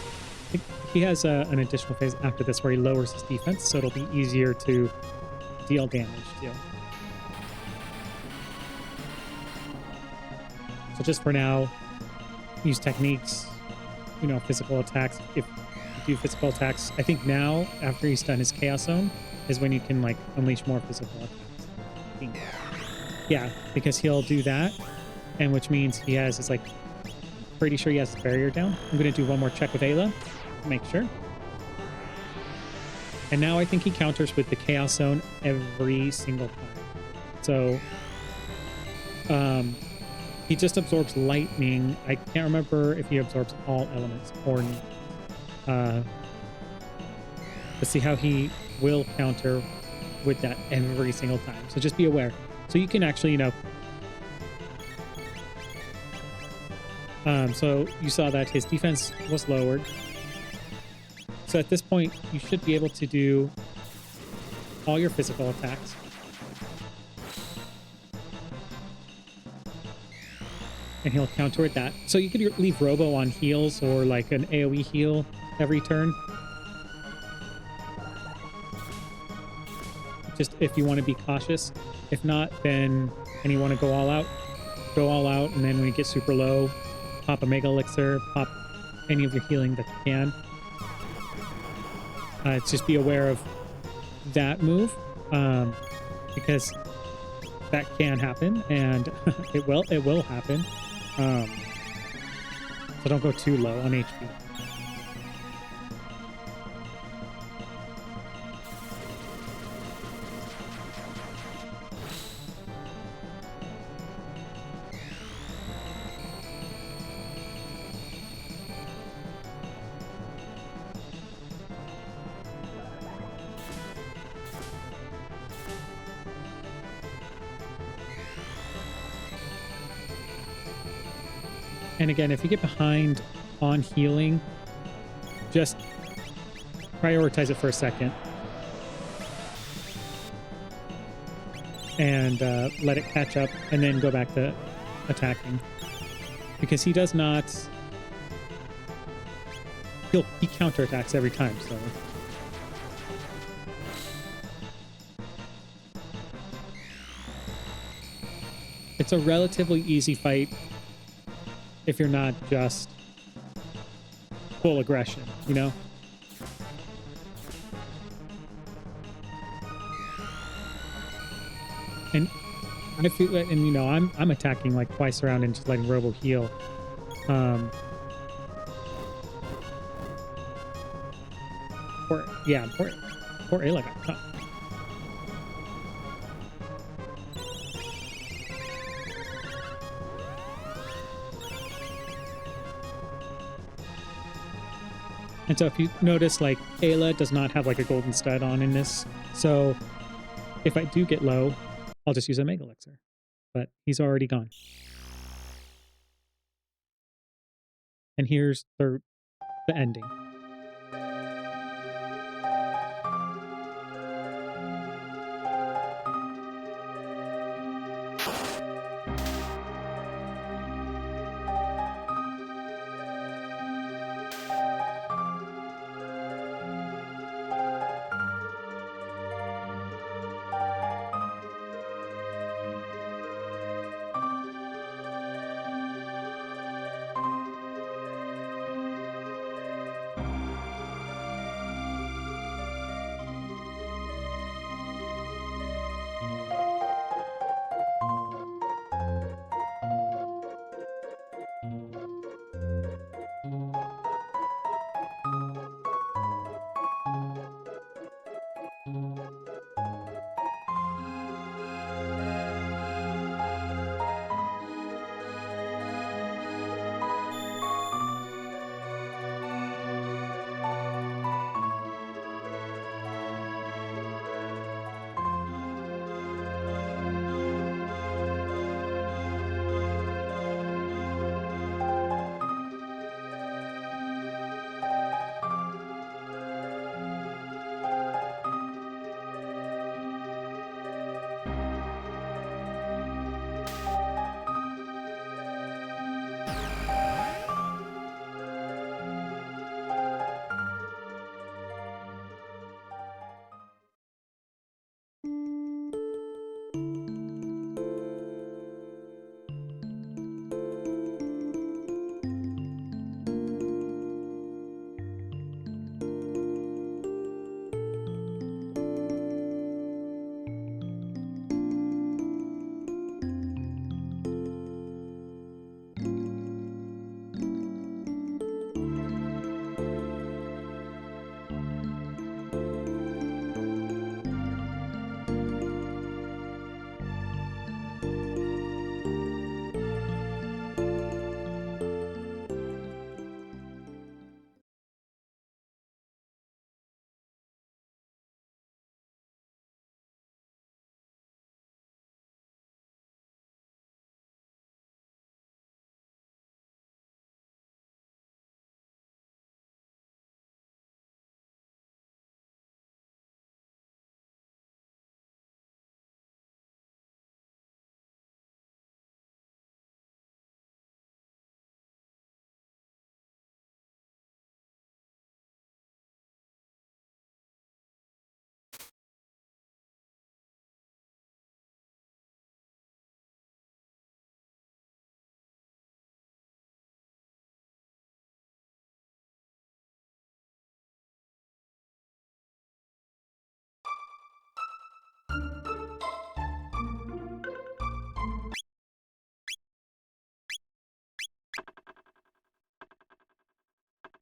He has an additional phase after this where he lowers his defense, so it'll be easier to deal damage to. So just for now, use techniques, you know, physical attacks. If you do physical attacks, I think now, after he's done his Chaos Zone, is when you can like unleash more physical attacks. Yeah, because he'll do that, and which means he has his like, pretty sure he has his barrier down. I'm going to do one more check with Ayla to make sure. And now I think he counters with the Chaos Zone every single time. So he just absorbs lightning. I can't remember if he absorbs all elements or not. Let's see how he will counter with that every single time. So just be aware. So you can actually, you know, So you saw that his defense was lowered. So at this point, you should be able to do all your physical attacks. And he'll counter with that. So you could leave Robo on heals or like an AoE heal every turn. Just if you want to be cautious. If not, then, and you want to go all out, and then when you get super low, pop a Mega Elixir, pop any of your healing that you can. Just be aware of that move, because that can happen, and it will happen. So don't go too low on HP. And again, if you get behind on healing, just prioritize it for a second and let it catch up, and then go back to attacking, because he does not. He counterattacks every time. So it's a relatively easy fight if you're not just full aggression, you know? And I feel, and you know, I'm attacking like twice around and just letting Robo heal. Poor Ayla got caught. And so if you notice, like, Ayla does not have like a golden stud on in this. So if I do get low, I'll just use a Mega Elixir. But he's already gone. And here's the ending.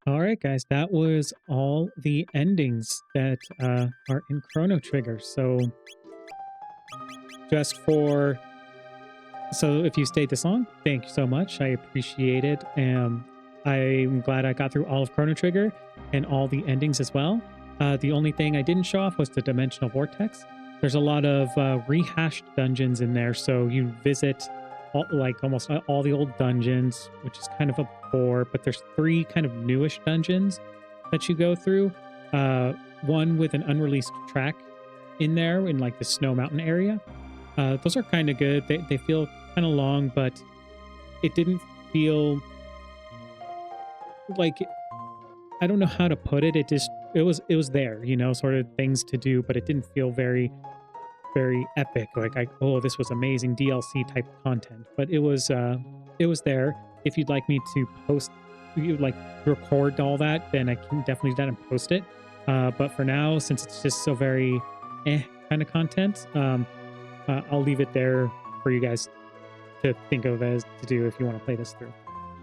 All right, guys, that was all the endings that are in Chrono Trigger. So just for so if you stayed this long, thank you so much. I appreciate it. I'm glad I got through all of Chrono Trigger and all the endings as well. The only thing I didn't show off was the Dimensional Vortex. There's a lot of rehashed dungeons in there, so you visit almost all the old dungeons, which is kind of a bore. But there's three kind of newish dungeons that you go through. One with an unreleased track in there in like the Snow Mountain area. Those are kind of good. They feel kind of long, but it didn't feel like I don't know how to put it. It was there, sort of things to do, but it didn't feel very epic. Like oh, this was amazing DLC type content. But it was there. If you'd like me to post, you like record all that, then I can definitely do that and post it. But for now, since it's just so very kind of content, I'll leave it there for you guys to think of as to do if you want to play this through.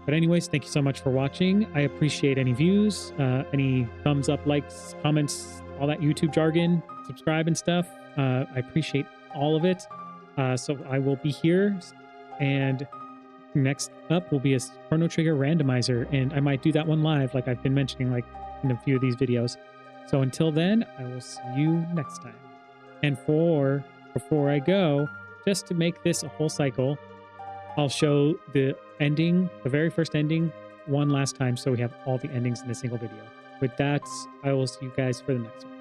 But anyways, thank you so much for watching. I appreciate any views, any thumbs up, likes, comments, all that YouTube jargon, subscribe and stuff. I appreciate all of it. So I will be here, and next up will be a Chrono Trigger randomizer, and I might do that one live like I've been mentioning like in a few of these videos. So until then, I will see you next time. And before I go, just to make this a whole cycle, I'll show the ending, the very first ending, one last time so we have all the endings in a single video. With that, I will see you guys for the next one.